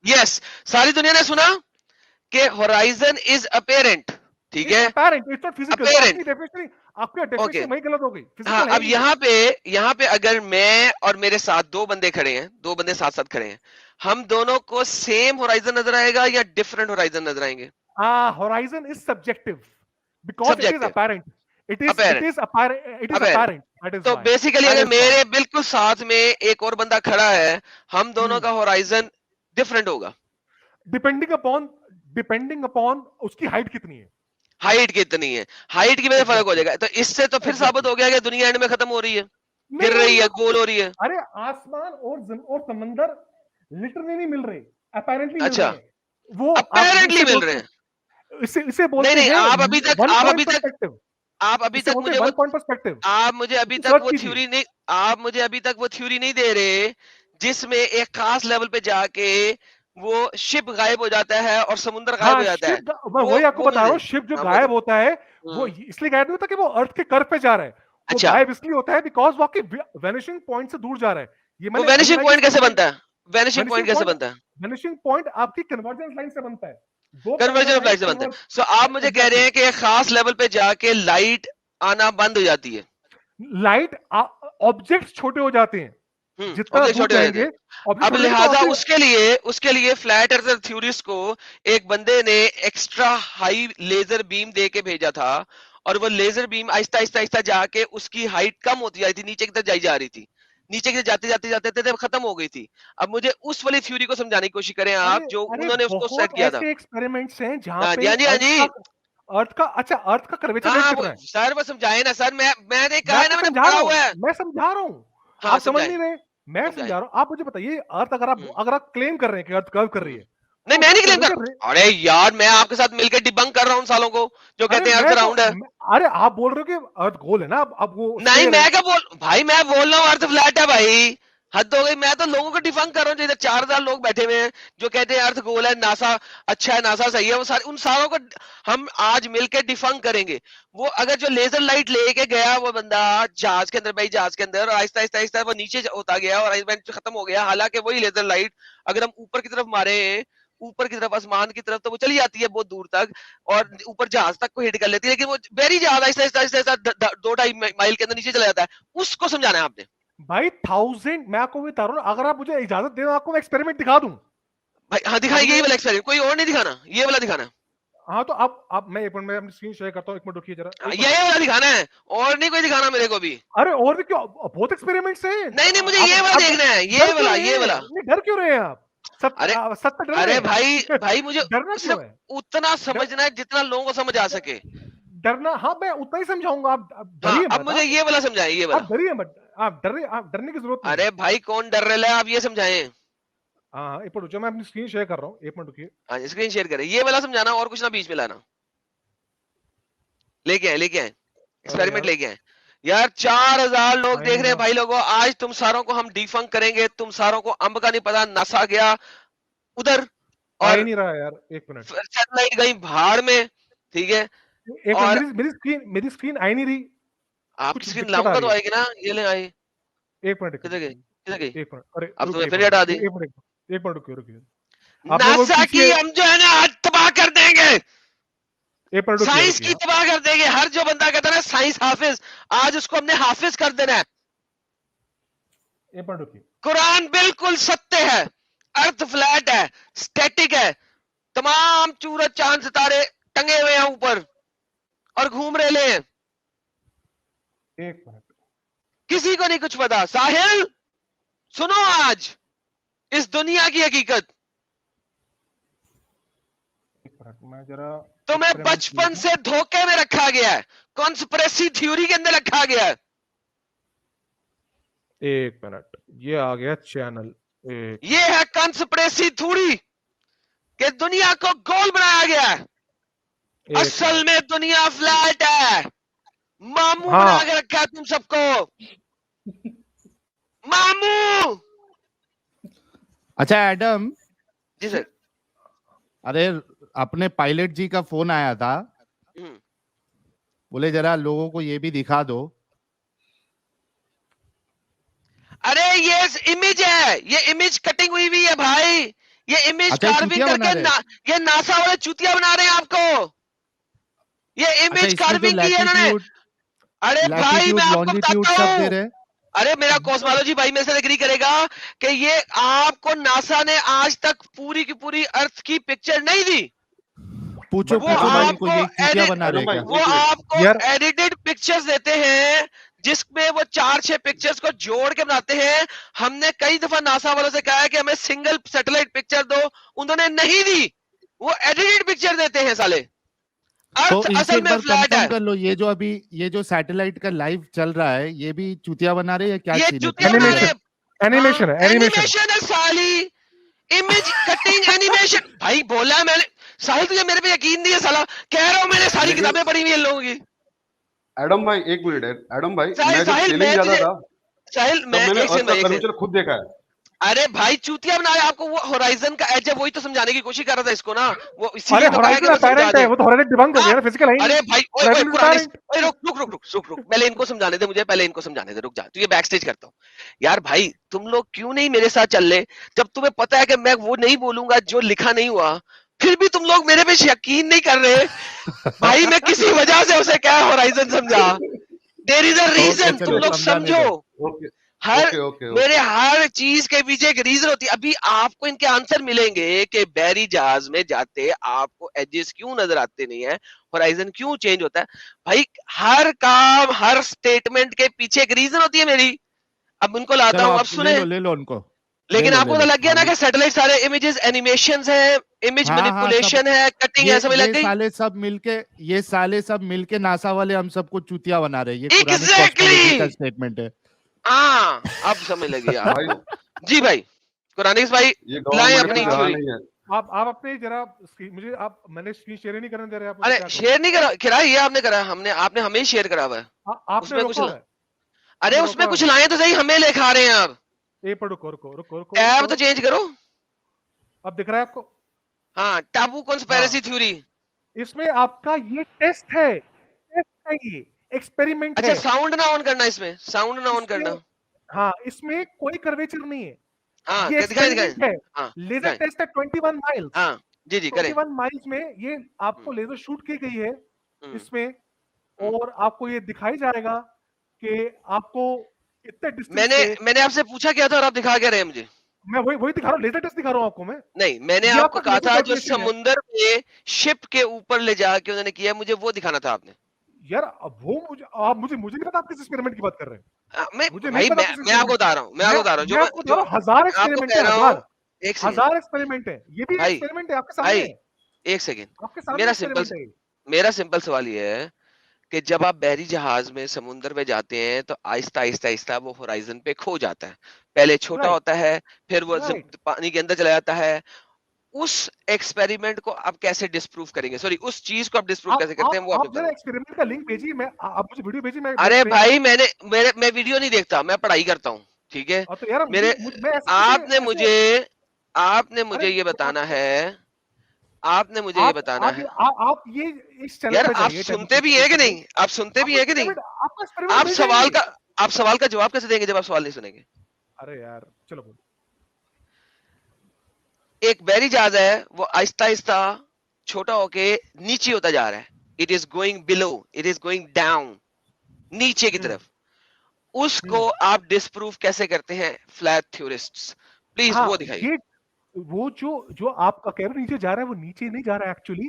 यस सारी दुनिया ने सुना कि होराइजन इज अपैरेंट, ठीक है? Apparent, it's not physical. आपकी डेफिनेशन वही गलत हो गई। हाँ, अब यहाँ पे अगर मैं और मेरे साथ दो बंदे खड़े हैं, दो बंदे साथ साथ खड़े हैं, हम दोनों को सेम होराइजन नजर आएगा या डिफरेंट होराइजन नजर आएंगे? Horizon is subjective because it is apparent. It is apparent. That is तो why. बेसिकली That अगर is why. मेरे बिल्कुल साथ में एक और बंदा खड़ा है, हम दोनों का होराइजन डिफरेंट होगा। डिपेंडिंग अपॉन उसकी हाइट कितनी है, हाइट कितनी है, हाइट की वजह से फर्क हो जाएगा। तो इससे तो फिर साबित हो गया कि दुनिया एंड में खत्म हो रही है, गिर रही है, गोल हो रही है। अरे आसमान और समंदर लिटरली नहीं मिल रहे, अपेरेंटली मिल अच्छा, रहे हैं। वो अपेरेंटली मिल रहे हैं। इसे बोलते नहीं, हैं आप अभी तक मुझे आप मुझे अभी तक वो थ्योरी नहीं, आप मुझे अभी तक वो थ्योरी नहीं दे रहे जिसमें एक खास लेवल पे जाके वो शिप गायब हो जाता है और समुद्र गायब हो जाता है। वही आपको बता रहा हूँ, शिप जो गायब होता है वो इसलिए गायब नहीं होता कि वो अर्थ के कर्व पे जा रहा है। वो गायब इसलिए होता है बिकॉज वो आपके वेनिशिंग पॉइंट से दूर जा रहा है। ये मैंने वेनिशिंग पॉइंट कैसे बनता है? वेनिशिंग पॉइंट कैसे बनता है? वेनिशिंग पॉइंट आपकी कन्वर्जेंस लाइन से बनता है, कन्वर्जेंस लाइन से बनता है। सो आप मुझे कह रहे हैं कि एक खास लेवल पे जाके लाइट आना बंद हो जाती है। लाइट ऑब्जेक्ट्स छोटे हो जाते हैं जितना छोटे हो जाते हैं। अब लिहाजा उसके लिए फ्लैट अर्थर थ्योरिस्ट को एक बंदे ने एक्स्ट्रा हाई लेजर बीम दे के भेजा था और वो लेजर बीम आहिस्ता आहिस्ता जाके उसकी हाइट कम होती जा रही थी, नीचे की तरफ जा रही थी, नीचे की जाते खत्म हो गई थी। अब मुझे उस वाली थ्योरी को समझाने की कोशिश करें आप, जो उन्होंने उसको सेट किया था। एक्सपेरिमेंट्स हैं जहां पे अर्थ का कर्वेचर कितना है सर, वो समझाए ना सर। मैंने कहा है ना, मैंने पढ़ा हुआ है। मैं समझा रहा हूँ, आप समझ नहीं रहे। मैं समझा रहा हूँ, आप मुझे बताइए अर्थ अगर आप क्लेम कर रहे हैं कि अर्थ कर्व कर रही है। नहीं, मैं नहीं क्लेम कर रहा। अरे यार, मैं आपके साथ मिलकर डिबंक कर रहा हूँ सालों को जो कहते हैं अर्थ राउंड है। अरे आप बोल रहे हो कि अर्थ गोल है ना, अब वो नहीं, मैं क्या भाई, मैं बोल रहा हूँ अर्थ फ्लैट है भाई। हद हो गई। मैं तो लोगों को डिफंक कर रहा हूँ। 4000 लोग बैठे हुए हैं जो कहते हैं अर्थ गोल है, नासा अच्छा है, नासा सही है। वो सारे उन सारों को हम आज मिलकर डिफंक करेंगे। वो अगर जो लेजर लाइट लेके गया वो बंदा जहाज के अंदर, भाई जहाज के अंदर, और आहिस्ता आहिस्ता वो नीचे होता गया और खत्म हो गया। हालांकि वही लेजर लाइट अगर हम ऊपर की तरफ मारे, ऊपर की तरफ, आसमान की तरफ, तो वो चली जाती है बहुत दूर तक और ऊपर जहाज तक को हिट कर लेती है। लेकिन वो वेरी जहाज आहिस्ता आहिस्ता 2-2.5 माइल के अंदर नीचे चला जाता है। उसको समझाना है आपने भाई। 1000 मैं आपको बता रहा हूँ, अगर आप मुझे इजाजत दें आपको मैं एक्सपेरिमेंट दिखा दूं भाई। हाँ, दिखाइए ये वाला एक्सपेरिमेंट, कोई और नहीं दिखाना, ये वाला दिखाना। हाँ तो आप मैं एक मिनट में अपनी स्क्रीन शेयर करता हूँ, एक मिनट रुकिए जरा। ये वाला दिखाना है और नहीं कोई दिखाना मेरे को भी। अरे और भी क्यों, बहुत एक्सपेरिमेंट्स हैं। नहीं, मुझे ये वाला देखना है, ये वाला। डर क्यों रहे हैं आप? अरे भाई मुझे उतना समझना है जितना लोगों को समझ आ सके। डरना, हाँ मैं उतना ही समझाऊंगा। अब मुझे ये वाला समझाएं, ये वाला। आप डरने की जरूरत नहीं। अरे भाई कौन डर रहा है, आप ये समझाएं। हाँ एक मिनट रुकिए, मैं अपनी स्क्रीन शेयर कर रहा हूँ, एक मिनट रुकिए। हाँ, स्क्रीन शेयर करें, ये वाला समझाना और कुछ ना बीच में लाना। लेके आए एक्सपेरिमेंट लेके आए यार। 4000 लोग देख रहे हैं भाई। लोगों, आज तुम सारों को हम डिफंक करेंगे। तुम सारों को अंब का नहीं पता, नासा गया उधर और नहीं रहा यार। एक मिनट, सैटेलाइट गई भाड़ में, ठीक है। और मेरी स्क्रीन आई नहीं रही। आपकी स्क्रीन लाऊंगा तो आएगी ना। ये ले आई। एक मिनट, किधर गई? एक मिनट। अरे अब तो फिर हटा दी। एक मिनट रुकिए। नासा की हम जो है ना आज तबाह कर देंगे। एक मिनट, साइंस की तबाह कर देंगे। हर जो बंदा कहता है ना साइंस हाफिज, आज उसको हमने हाफिज कर देना है। एक मिनट रुकिए। कुरान बिल्कुल सत्य है, अर्थ फ्लैट है, स्टैटिक है। तमाम सूरज चांद सितारे टंगे हुए हैं ऊपर और घूम रहे हैं। एक मिनट, किसी को नहीं कुछ पता। साहिल सुनो आज इस दुनिया की हकीकत। मैं जरा, तुम्हें बचपन से धोखे में रखा गया है, कॉन्स्पिरेसी थ्योरी के अंदर रखा गया है। एक मिनट, ये आ गया चैनल। ये है कॉन्स्पिरेसी थ्योरी कि दुनिया को गोल बनाया गया है। असल में दुनिया फ्लैट है। मामू बना के रखा है तुम सबको। मामू। अच्छा एडम जी सर। अरे अपने पायलट जी का फोन आया था, बोले जरा लोगों को ये भी दिखा दो। अरे ये इमेज है, ये इमेज कटिंग हुई है भाई। ये इमेज कार्विंग करके ये नासा वाले चूतिया बना रहे हैं आपको। ये इमेज कार्विंग की है इन्होंने। अरे भाई मैं आपको बताता हूँ। अरे मेरा कॉस्मोलॉजी भाई मेरे से एग्री करेगा कि ये आपको नासा ने आज तक पूरी की पूरी अर्थ की पिक्चर नहीं दी। पूछो वो भाई इनको, ये आपको चूतिया बना रहे भाई, क्या? वो आपको यार एडिटेड पिक्चर्स देते हैं जिसमें वो 4-6 पिक्चर्स को जोड़ के बनाते हैं। हमने कई दफा नासा वालों से कहा है कि हमें सिंगल सैटेलाइट पिक्चर दो, उन्होंने नहीं दी, वो एडिटेड पिक्चर देते हैं साले। तो अर्थ इनसे असल एक में बार फ्लैट है। कंफर्म कर लो, ये जो अभी ये जो सैटेलाइट का लाइव चल रहा है, ये भी चूतिया बना रहे हैं क्या? ये सीन है चूतिया बना रहे एनिमेशन हैं। एनिमेशन है, एनिमेशन एनिमेशन है साली, इमेज कटिंग एनिमेशन। भाई बोला है मैंने, साहिल तुझे मेरे पे यकीन नहीं है साला, कह रहा हूं मैंने सारी लेकिन किताबें पढ़ी हुई हैं इन लोगों की। एडम भाई एक मिनट है, एडम भाई साहिल मैं जब साहिल सेलिंग मैं जाता तुझे था साहिल तब मैं मैंने एक अर्थ सेकंड का भाई, एक कर्वेचर सेकंड। खुद देखा है। अरे भाई चूतिया बनाया आपको, वो होराइजन का एज है, वही तो समझाने की कोशिश कर रहा था इसको ना, वो अरे इसीलिए तो कहा है कि होराइजन मैं समझा अपैरेंट है, दूं। वो तो होराइजन डिबंक हो हाँ, गया ना, फिजिकल है ही नहीं। अरे भाई ओए ओए होराइजन इज कुरानी, अपैरेंट। ओए रुक पहले इनको समझाने दे मुझे, पहले इनको समझाने दे, रुक जा, तू ये बैक स्टेज करता हूँ यार। भाई तुम लोग क्यों नहीं मेरे साथ चल रहे, जब तुम्हें पता है कि मैं वो नहीं बोलूंगा जो लिखा नहीं हुआ, फिर भी तुम लोग मेरे पे यकीन नहीं कर रहे। भाई मैं किसी वजह से उसे क्या होराइजन समझा, देयर इज अ रीजन, तुम चलो लोग समझाने समझो। दो। ओके हर ओके ओके मेरे हर चीज के पीछे एक रीजन होती है। अभी आपको इनके आंसर मिलेंगे कि बैरी जहाज में जाते आपको एजेस क्यों नजर आते नहीं है, होराइजन क्यों चेंज होता है। भाई हर काम, हर स्टेटमेंट के पीछे एक रीजन होती है मेरी। अब उनको लाता चलो हूं, अब आप सुने। ले लो उनको, लेकिन आपको तो ले लग गया लो। ना कि सैटेलाइट सारे इमेजेस एनिमेशंस है, इमेज हाँ हाँ, सब मैनिपुलेशन है, कटिंग है, समझ लग गई। ये साले सब मिलके नासा वाले हम सबको चूतिया बना रहे हैं, ये पुरानी एग्जैक्टली कॉस्मोलॉजी का स्टेटमेंट है। हाँ अब समझ लगी आप। भाई जी भाई कुरानिस भाई ये लाएं गवर्नमेंट अपनी ने कहा थ्योरी। नहीं है। आप अपने जरा मुझे आप मैंने स्क्रीन शेयर ही नहीं करने दे रहे आप मुझे, अरे क्या करूं? शेयर नहीं करा, करा ये आपने करा, हमने आपने हमें ही शेयर करा हुआ है। आपने उसमें कुछ रोका हुआ है। अरे आपने उसमें रोका कुछ हुआ लाए तो सही, हमें लिखा रहे हैं आप। है। पर रुको रुको रुको रुको टैब रुको। तो चेंज करो। अब दिख रहा है आपको? हाँ टाबू कॉन्स्पिरेसी थ्योरी। इसमें आपका ये टेस्ट है, टेस्ट है, ये एक्सपेरिमेंट अच्छा है। साउंड ना ऑन करना, इसमें साउंड ना ऑन करना। हाँ इसमें कोई कर्वेचर नहीं है, हाँ ये दिखाएं दिखाएं। एक्सपेरिमेंट है। हाँ लेजर दिखाएं। टेस्ट है 21 माइल्स। हाँ जी जी करें। 21 माइल्स में ये आपको लेजर शूट की गई है इसमें, और आपको ये दिखाई जाएगा कि आपको कितने डिस्टेंस पे। मैंने आपसे पूछा क्या था और आप दिखा क्या रहे हैं मुझे? मैं वही दिखा रहा हूँ, लेजर टेस्ट दिखा रहा हूँ आपको मैं। नहीं मैंने ये आपको आपका कहा laser था जो calculation है। समुंदर में शिप के ऊपर ले जाके उन्होंने किया, मुझे वो दिखाना था आपने। यार अब वो मुझे नहीं पता आप किस एक्सपेरिमेंट की बात कर रहे हैं। मैं मुझे भाई नहीं पता मैं आपको बता रहा हूँ, मैं आपको बता रहा हूँ, मैं आपको बता रहा हूँ, हजार एक्सपेरिमेंट है, हजार एक्सपेरिमेंट है, ये भी भाई, एक्सपेरिमेंट है आपके सामने है। एक सेकेंड, आपके सामने मेरा सिंपल सवाल ये है कि जब आप बहरी जहाज में समुद्र में जाते हैं तो आहिस्ता आहिस्ता आहिस्ता वो होराइजन पे खो जाता है, पहले छोटा होता है, फिर वो पानी के अंदर चला जाता है। उस एक्सपेरिमेंट को आप कैसे डिस्प्रूव करेंगे, सॉरी उस चीज को आप डिस्प्रूव कैसे करते हैं वो आप जरा एक्सपेरिमेंट का लिंक भेजिए, मैं आप मुझे वीडियो भेजिए। मैं अरे भाई मैं वीडियो नहीं देखता, मैं पढ़ाई करता हूँ, ठीक है। तो यार मेरे आपने मुझे ये बताना है, आपने मुझे ये बताना है। आप ये इस चैनल यार पे आप सुनते भी है कि नहीं, आप सुनते भी है कि नहीं? आप सवाल का जवाब कैसे देंगे जब आप सवाल नहीं सुनेंगे? अरे यार चलो बोलो। एक बहरी जहाज है, वो आहिस्ता आहिस्ता छोटा होके नीचे होता जा रहा है, it is going below, it is going down, नीचे की तरफ। उसको आप डिस्प्रूव कैसे करते हैं फ्लैट थ्योरिस्ट्स, प्लीज वो दिखाइए। वो जो आपका कह रहे नीचे जा रहा है, वो नीचे नहीं जा रहा है एक्चुअली,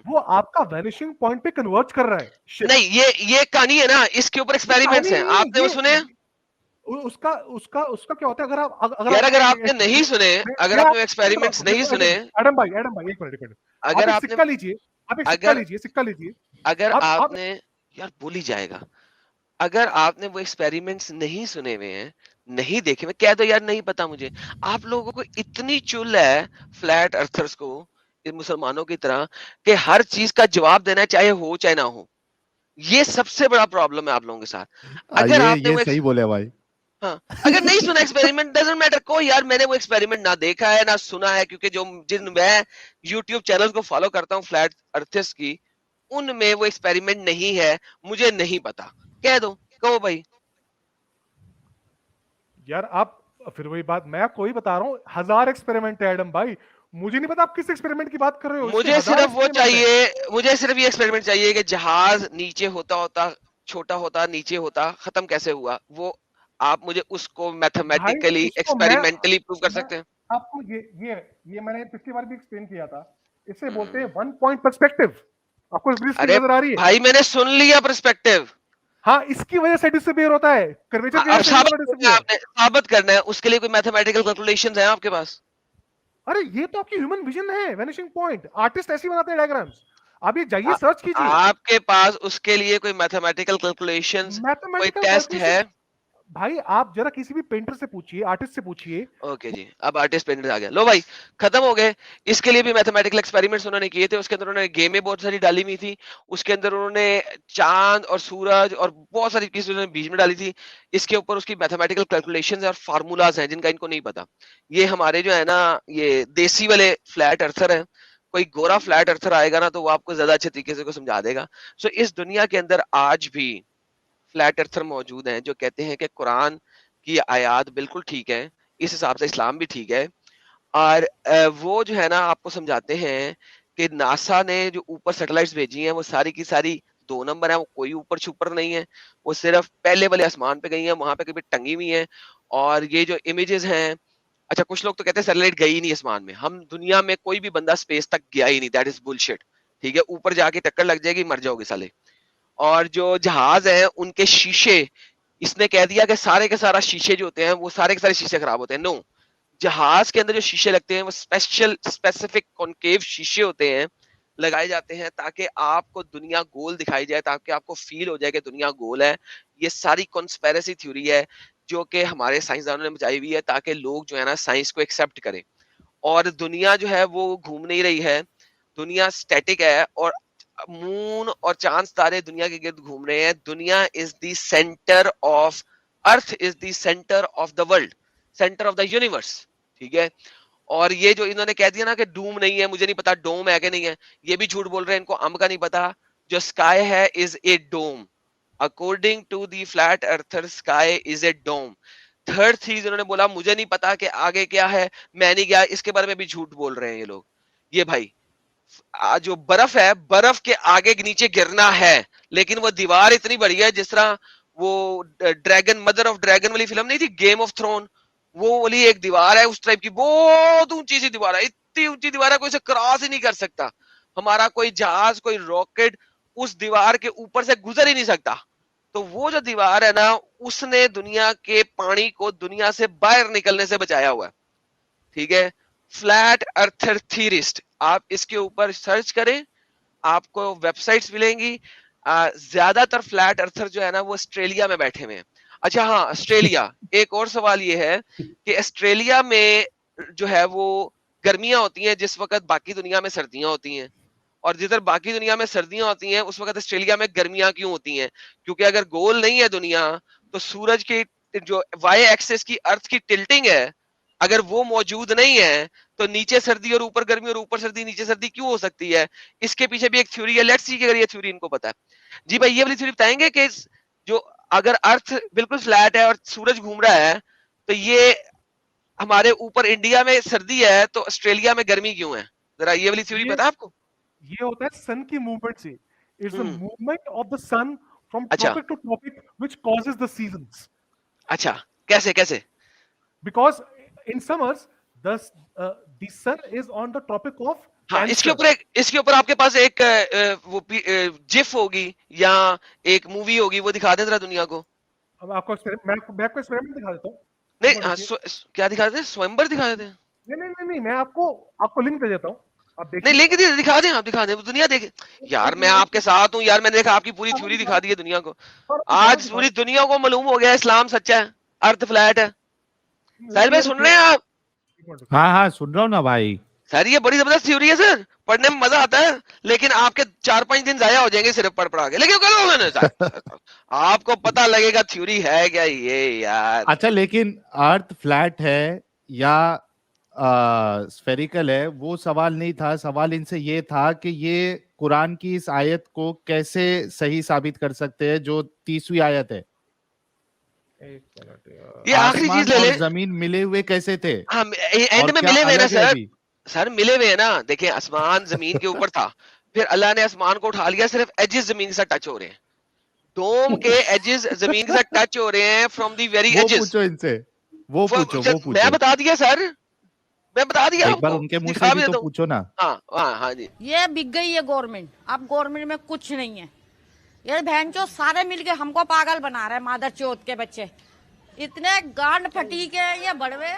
वो आपका वैनिशिंग पॉइंट पे कन्वर्ज कर रहा है। नहीं ये कहानी है ना, इसके ऊपर एक्सपेरिमेंट्स हैं, आपने वो सुने? उसका क्या होता है, अगर आपने नहीं सुने, अगर आपने एक्सपेरिमेंट्स नहीं सुने, एडम भाई एक मिनट, अगर आप सिक्का लीजिए, सिक्का लीजिए, अगर आपने यार बोल ही जाएगा, अगर आपने वो एक्सपेरिमेंट्स नहीं सुने हुए हैं, नहीं देखे हुए, कह दो यार नहीं पता मुझे। आप लोगों को इतनी चुल है फ्लैट अर्थर्स को, मुसलमानों की तरह, कि हर चीज का जवाब देना चाहे हो चाहे ना हो। ये सबसे बड़ा प्रॉब्लम है आप लोगों के साथ। अगर आपने ये सही बोले भाई। हाँ, अगर नहीं सुना एक्सपेरिमेंट, डजंट मैटर, कोई यार मैंने वो एक्सपेरिमेंट ना देखा है ना सुना है, क्योंकि जिन मैं यूट्यूब चैनल को फॉलो करता हूँ फ्लैट अर्थर्स की, उनमें वो एक्सपेरिमेंट नहीं है, मुझे नहीं पता, कह दो, कहो भाई। यार आप फिर वही बात, मैं कोई बता रहा हूँ, हजार एक्सपेरिमेंट है एडम भाई, मुझे नहीं पता आप किस एक्सपेरिमेंट की बात कर रहे हो। मुझे सिर्फ वो चाहिए, मुझे सिर्फ ये एक्सपेरिमेंट चाहिए कि जहाज नीचे होता छोटा होता, नीचे होता, खत्म कैसे हुआ, वो आप मुझे उसको मैथमेटिकली एक्सपेरिमेंटली प्रूव कर सकते हैं। आपको ये मैंने पिछली बार भी एक्सप्लेन किया था इसे बोलते हैं वन पॉइंट पर्सपेक्टिव। आपको स्क्रीन अरे नजर आ रही है? भाई मैंने सुन लिया पर्सपेक्टिव। हाँ, इसकी वजह से डिसअपियर होता है, कर्वेचर की अब वजह से नहीं होता डिसअपियर। आपने साबित करना है, उसके लिए कोई मैथमेटिकल कैलकुलेशंस हैं आपके पास? अरे ये तो आपकी ह्यूमन विजन है, वैनिशिंग पॉइंट। आर्टिस्ट ऐसे बनाते हैं डायग्राम्स। आप ये जाइए सर्च कीजिए। आपके पास उसके लिए कोई मैथमेटिकल कैलकुलेशंस, कोई मैथमेटिकल टेस्ट है? भाई आप जरा किसी भी पेंटर से पूछिए, आर्टिस्ट से पूछिए। ओके जी, अब आर्टिस्ट पेंटर आ गया। लो भाई खत्म हो गए। इसके लिए भी मैथमेटिकल एक्सपेरिमेंट्स उन्होंने किए थे। उसके अंदर उन्होंने गेमें बहुत सारी डाली हुई थी। उसके अंदर उन्होंने चांद और सूरज और बहुत सारी चीजें उन्होंने बीच में डाली थी। इसके ऊपर उसकी मैथमेटिकल कैलकुलेशंस और फार्मूलाज हैं जिनका इनको नहीं पता। ये हमारे जो है ना, ये देसी वाले फ्लैट अर्थर है। कोई गोरा फ्लैट अर्थर आएगा ना तो वो आपको ज्यादा अच्छे तरीके से को समझा देगा। सो इस दुनिया के अंदर आज भी फ्लैट अर्थर मौजूद हैं जो कहते हैं कि कुरान की आयात बिल्कुल ठीक है, इस हिसाब से इस्लाम भी ठीक है। और वो जो है ना आपको समझाते हैं कि नासा ने जो ऊपर सैटेलाइट्स भेजी हैं वो सारी की सारी 2 नंबर है, वो कोई ऊपर छुपर नहीं है, वो सिर्फ पहले वाले आसमान पे गई हैं, वहां पे कभी टंगी हुई हैं। और ये जो इमेजेस हैं, अच्छा कुछ लोग तो कहते हैं सैटेलाइट गई नहीं आसमान में, हम दुनिया में कोई भी बंदा स्पेस तक गया ही नहीं, दैट इज बुलशिट। ठीक है, ऊपर जाके टक्कर लग जाएगी, मर जाओगे साले। और जो जहाज है उनके शीशे, इसने कह दिया कि सारे के सारा शीशे जो होते हैं वो सारे के सारे शीशे खराब होते हैं। नो, जहाज के अंदर जो शीशे लगते हैं वो स्पेसिफिक कॉन्केव शीशे होते हैं, लगाए जाते हैं ताकि आपको दुनिया गोल दिखाई जाए, ताकि आपको फील हो जाए कि दुनिया गोल है। ये सारी कॉन्स्पेरेसी थ्योरी है जो कि हमारे साइंसदानों ने मचाई हुई है ताकि लोग जो है ना साइंस को एक्सेप्ट करें। और दुनिया जो है वो घूम नहीं रही है, दुनिया स्टैटिक है और मून और चांद तारे दुनिया के गिर्द घूम रहे हैं। दुनिया is the centre of, earth is the centre of the world, centre of the universe. ठीक है, और ये जो इन्होंने कह दिया ना कि डूम नहीं है, मुझे नहीं पता डोम है कि नहीं है, ये भी झूठ बोल रहे हैं, इनको अम्ब का नहीं पता। जो स्काई है is a dome, according to the flat earther sky is a dome. Third चीज उन्होंने बोला मुझे नहीं पता कि आगे क्या है, मैं नहीं गया, इसके बारे में भी झूठ बोल रहे हैं ये लोग। ये भाई जो बर्फ है, बर्फ के आगे नीचे गिरना है, लेकिन वो दीवार इतनी बड़ी है जिस तरह वो ड्रैगन, मदर ऑफ ड्रैगन वाली फिल्म नहीं थी, गेम ऑफ थ्रोन, वो वाली एक दीवार है उस टाइप की, बहुत ऊंची सी दीवार है, इतनी ऊंची दीवार है कोई से क्रॉस ही नहीं कर सकता। हमारा कोई जहाज, कोई रॉकेट उस दीवार के ऊपर से गुजर ही नहीं सकता। तो वो जो दीवार है ना, उसने दुनिया के पानी को दुनिया से बाहर निकलने से बचाया हुआ है। ठीक है, फ्लैट अर्थर थीरिस्ट, आप इसके ऊपर सर्च करें, आपको वेबसाइट्स मिलेंगी। ज्यादातर फ्लैट अर्थर जो है ना वो ऑस्ट्रेलिया में बैठे हुए हैं। अच्छा हाँ, ऑस्ट्रेलिया, एक और सवाल ये है कि ऑस्ट्रेलिया में जो है वो गर्मियां होती हैं जिस वक्त बाकी दुनिया में सर्दियां होती हैं, और जिधर बाकी दुनिया में सर्दियां होती हैं उस वक्त ऑस्ट्रेलिया में गर्मियां क्यों होती हैं? क्योंकि अगर गोल नहीं है दुनिया तो सूरज की जो वाई एक्सिस की अर्थ की टिल्टिंग है, अगर वो मौजूद नहीं है तो नीचे सर्दी और ऊपर गर्मी और ऊपर सर्दी नीचे सर्दी क्यों हो सकती है? इसके पीछे भी एक थ्योरी है, लेट्स सी अगर ये थ्योरी इनको पता है। जी भाई, ये वाली थ्योरी बताएंगे कि जो अगर अर्थ बिल्कुल फ्लैट है और सूरज घूम रहा है तो ये हमारे ऊपर इंडिया में सर्दी है तो ऑस्ट्रेलिया में गर्मी क्यों है? जरा ये वाली थ्योरी पता है आपको? ये होता है सन की मूवमेंट से। It's the movement of the sun from tropic to tropic which causes the seasons. अच्छा, कैसे कैसे? Because in summers the sun is on the tropic of हाँ, इसके ऊपर आपके पास एक वो जिफ होगी या एक मूवी होगी, वो दिखा दें जरा दुनिया को। अब आपको मैं आपको एक्सपेरिमेंट दिखा देता हूँ। नहीं हाँ, क्या दिखा देते हैं? स्वयंवर दिखा देते हैं? नहीं, मैं आपको लिंक दे देता हूँ, आप देखिए। नहीं, लिंक दिखा दें, आप दिखा दें, दुनिया देखे। यार मैं आपके साथ हूँ यार, मैंने देखा आपकी पूरी थ्योरी दिखा दी है दुनिया को। आज पूरी दुनिया को मालूम हो गया इस्लाम सच्चा है, अर्थ फ्लैट है। साहिल भाई सुन रहे हैं आप? हाँ सुन रहा हूँ ना भाई। सर ये बड़ी जबरदस्त थ्योरी है सर, पढ़ने में मजा आता है, लेकिन आपके 4-5 दिन जाया हो जाएंगे सिर्फ पढ़ के, लेकिन करो मैंने आपको पता लगेगा थ्योरी है क्या ये यार। अच्छा, लेकिन अर्थ फ्लैट है या स्फेरिकल है वो सवाल नहीं था। सवाल इनसे ये था कि ये कुरान की इस आयत को कैसे सही साबित कर सकते हैं जो 30वीं आयत है। ये आखिरी चीज ले ले, जमीन मिले हुए कैसे थे? हाँ, एंड में मिले हुए ना सर मिले हुए ना। देखिए आसमान जमीन के ऊपर था, फिर अल्लाह ने आसमान को उठा लिया, सिर्फ एजेस जमीन के साथ टच हो रहे हैं, डोम के एजेस जमीन के साथ टच हो रहे हैं फ्रॉम द वेरी एजेस। पूछो इनसे, वो पूछो। मैं बता दिया सर, मैं बता दिया एक बार आपको, उनके मुंह दिखा से भी भी तो देता हूं। पूछो ना। हाँ जी। ये बिक गई है गवर्नमेंट, अब गवर्नमेंट में कुछ नहीं है। ये बहनचोद सारे मिलके हमको पागल बना रहे हैं, मादर चौथ के बच्चे, इतने गांड फटी के ये बड़वे।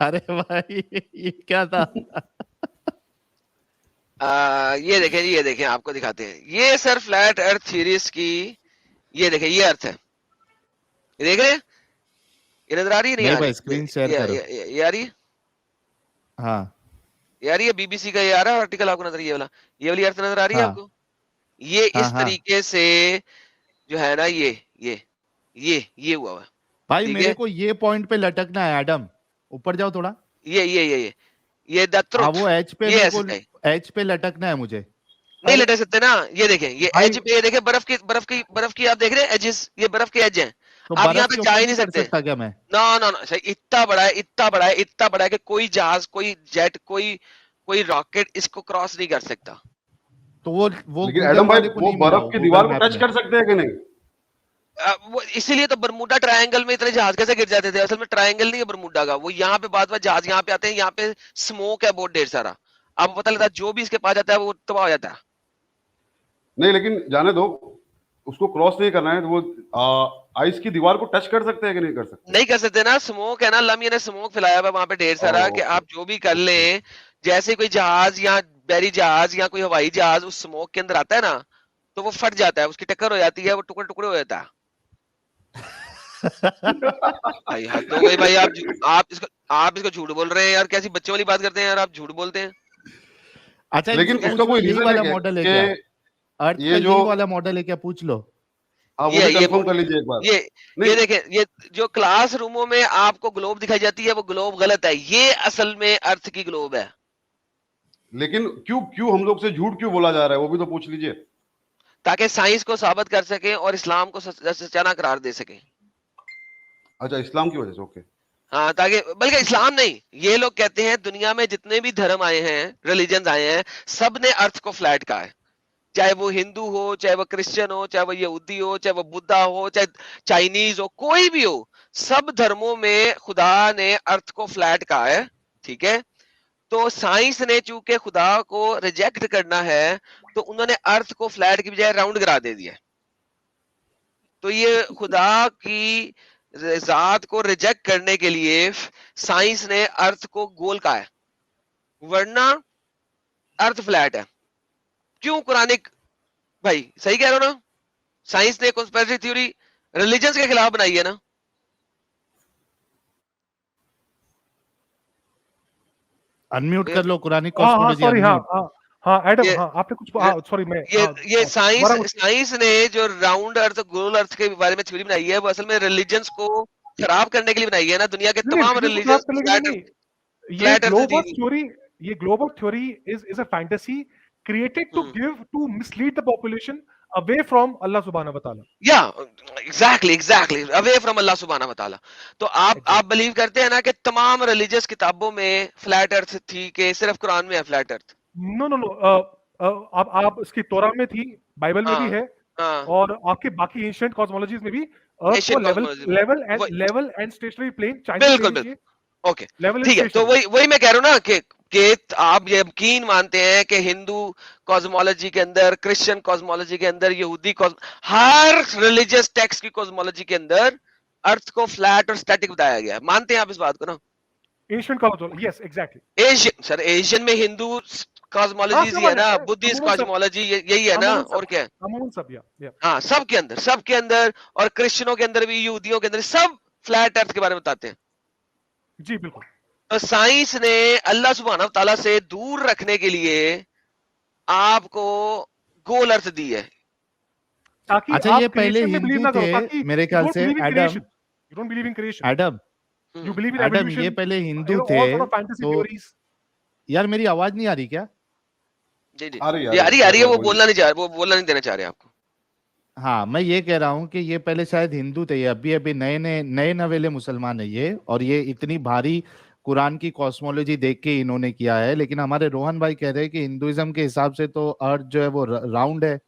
अरे भाई ये क्या था? ये देखें जी, ये देखें, आपको दिखाते हैं। ये सर फ्लैट अर्थ सीरीज की, ये देखें, ये अर्थ है, ये देख रहे हैं, ये नजर आ रही है नहीं नहीं आ भाई, रही? स्क्रीन शेयर करो। ये आ रही है, हाँ ये आ रही है, बीबीसी का ये आ रहा है आर्टिकल आपको नजर, ये वाली अर्थ नजर आ रही है हाँ आपको? ये हाँ इस हाँ तरीके से जो है ना, ये हुआ हुआ है, भाई, ठीक मेरे है? को ये पॉइंट पे लटकना है एडम, ऊपर जाओ थोड़ा। ये द हाँ ट्रुथ, वो एच पे, ये मेरे ऐसे को है। एच पे लटकना है मुझे। नहीं लटक सकते ना, ये देखें, ये भाई- एज पे, ये देखें, बर्फ की आप देख रहे हैं एजेस, ये बर्फ के एज हैं, तो आप यहाँ बर्फ पे के जा ऊपर ही नहीं नहीं कर सकते। सकता क्या मैं? ना सही, इतना बड़ा है, इतना बड़ा है, इतना बड़ा है कि कोई जहाज, कोई जेट, कोई रॉकेट इसको क्रॉस नहीं कर सकता। तो वो लेकिन गूगल एडम भाई वाले को वो नहीं मिला, बर्फ की गूगल दीवार को मैप टच में। कर सकते हैं कि नहीं? वो इसीलिए तो बरमूडा ट्रायंगल में इतने जहाज कैसे गिर जाते थे? असल में ट्रायंगल नहीं है बरमूडा का, वो यहाँ पे बाद में जहाज यहाँ पे आते हैं, यहाँ पे स्मोक है बहुत ढेर सारा, आपको पता लगता है जो भी इसके पास जाता है वो तबाह हो जाता है। नहीं, लेकिन जाने दो, उसको क्रॉस नहीं करना है तो वो आइस की दीवार को टच कर सकते हैं कि नहीं कर सकते? नहीं कर सकते ना, स्मोक है ना, लम्हे ने स्मोक फैलाया हुआ वहां पे ढेर सारा, कि आप जो भी कर लें, जैसे कोई जहाज या बैरी जहाज या कोई हवाई जहाज उस स्मोक के अंदर आता है ना, तो वो फट जाता है, उसकी टक्कर हो जाती है, वो टुकड़े टुकड़े हो जाता है। भाई हद हो गई भाई, आप इसको झूठ बोल रहे हैं यार, कैसी बच्चों वाली बात करते हैं यार, आप झूठ बोलते हैं। अच्छा, लेकिन इनसे उसका पूछ कोई लो, यही रीजन वाला है मॉडल है कि क्या? अर्थ ये का जो यही वाला मॉडल है क्या? पूछ लो। हाँ, वो भी कंफर्म कर लीजिए एक बार। ये नहीं, देखें, ये जो क्लासरूमों में आपको ग्लोब दिखाई जाती है, वो ग्लोब गलत है, ये असल में अर्थ की ग्लोब है। लेकिन क्यों हम लोग से झूठ क्यों बोला जा रहा है, वो भी तो पूछ लीजिए। ताकि साइंस को साबित कर सके और इस्लाम को सच्चा ना करार दे सके। अच्छा, इस्लाम की वजह से, ओके। हाँ, ताकि, बल्कि इस्लाम नहीं, ये लोग कहते हैं दुनिया में जितने भी धर्म आए हैं, रिलीजन आए हैं, सब ने अर्थ को फ्लैट कहा है, चाहे वो हिंदू हो, चाहे वो क्रिश्चियन हो, चाहे वो यहूदी हो, चाहे वो बुद्धा हो, चाहे चाइनीज हो, कोई भी हो, सब धर्मों में खुदा ने अर्थ को फ्लैट कहा है, ठीक है? तो साइंस ने चूंकि खुदा को रिजेक्ट करना है, तो उन्होंने अर्थ को फ्लैट की बजाय राउंड करा दे दिया। तो ये खुदा की जात को रिजेक्ट करने के लिए साइंस ने अर्थ को गोल कहा है, वरना अर्थ फ्लैट है। क्यों कुरानिक भाई, सही कह रहे हो ना? साइंस ने कॉन्स्पिरेसी थ्योरी रिलीजन्स के खिलाफ बनाई है ना? अनम्यूट कर लो कुरानिक हाँ कॉस्मोलॉजी। Sorry, unmute. हाँ एडम, ये- हाँ आपने कुछ सॉरी मैं ये साइंस ने जो राउंड अर्थ, गोल अर्थ के बारे में थ्योरी बनाई है, वो असल में रिलीजन्स को खराब करने के लिए बनाई है ना। दुनिया के तमाम रिलीजन्स ये ग्लोब ऑफ थ्योरी, ये globe of theory is a fantasy created to mislead the population away from Allah सुब्हानहू व तआला। या एग्जैक्टली अवे फ्रॉम अल्लाह सुब्हानहू व तआला। तो आप बिलीव करते हैं ना कि तमाम रिलीजियस किताबों में फ्लैट अर्थ थी, कि सिर्फ कुरान में है फ्लैट अर्थ? नो, आप इसकी तोरा में थी, बाइबल में भी है, और आपके बाकी एंशिएंट कॉस्मोलॉजीज में भी अर्थ को लेवल एंड स्टेशनरी प्लेन, बिल्कुल ओके, लेवल ठीक है। तो वही मैं कह रहा हूँ ना कि आप ये यकीन मानते हैं कि हिंदू कॉस्मोलॉजी के अंदर, क्रिश्चियन कॉस्मोलॉजी के अंदर, यहूदी हर रिलीजियस टेक्स्ट की कॉस्मोलॉजी के अंदर अर्थ को फ्लैट और स्टैटिक बताया गया है। मानते हैं आप इस बात को ना? Asian cosmology, yes exactly. Asian में हिंदू कॉस्मोलॉजी ही है ना, बुद्धिस्ट कॉस्मोलॉजी यही है ना, और क्या है? हाँ, सबके अंदर और क्रिश्चियनों के अंदर भी, यहूदियों के अंदर, सब फ्लैट अर्थ के बारे में बताते हैं। जी बिल्कुल। तो साइंस ने अल्लाह सुब्हानहू तआला से दूर रखने के लिए आपको गोल अर्थ दी है। अच्छा, ये पहले हिंदू थे मेरे ख्याल से Adam. You don't believe in creation. Adam, You believe in Adam, evolution. ये पहले हिंदू all थे sort of fantasy तो theories. यार मेरी आवाज नहीं आ रही क्या? जी आ रही है, वो बोलना नहीं देना चाह रहे आपको। हाँ, मैं ये कह रहा हूँ कि ये पहले शायद हिंदू थे, ये अभी नए नवेले मुसलमान है ये, और ये इतनी भारी कुरान की कॉस्मोलॉजी देख के इन्होंने किया है। लेकिन हमारे रोहन भाई कह रहे हैं कि हिंदुइज्म के हिसाब से तो अर्थ जो है वो राउंड है।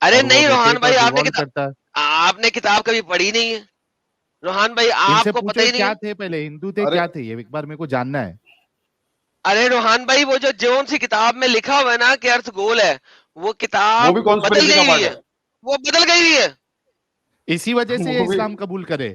अरे नहीं रोहन भाई, करता है। आपने किताब कभी पढ़ी नहीं है? रोहान भाई इनसे आपको पता पूछो ही नहीं क्या है। थे पहले, हिंदू थे अरे क्या थे, ये एक बार मेरे को जानना है। अरे रोहान भाई वो जो जोन सी किताब में लिखा हुआ है ना कि अर्थ गोल है, वो वो किताब भी बदल कॉन्स्पिरेसी का गई हुई पार्ट है, है। वो बदल गई हुई है। इसी वजह से ये वो भी इस्लाम कबूल करे,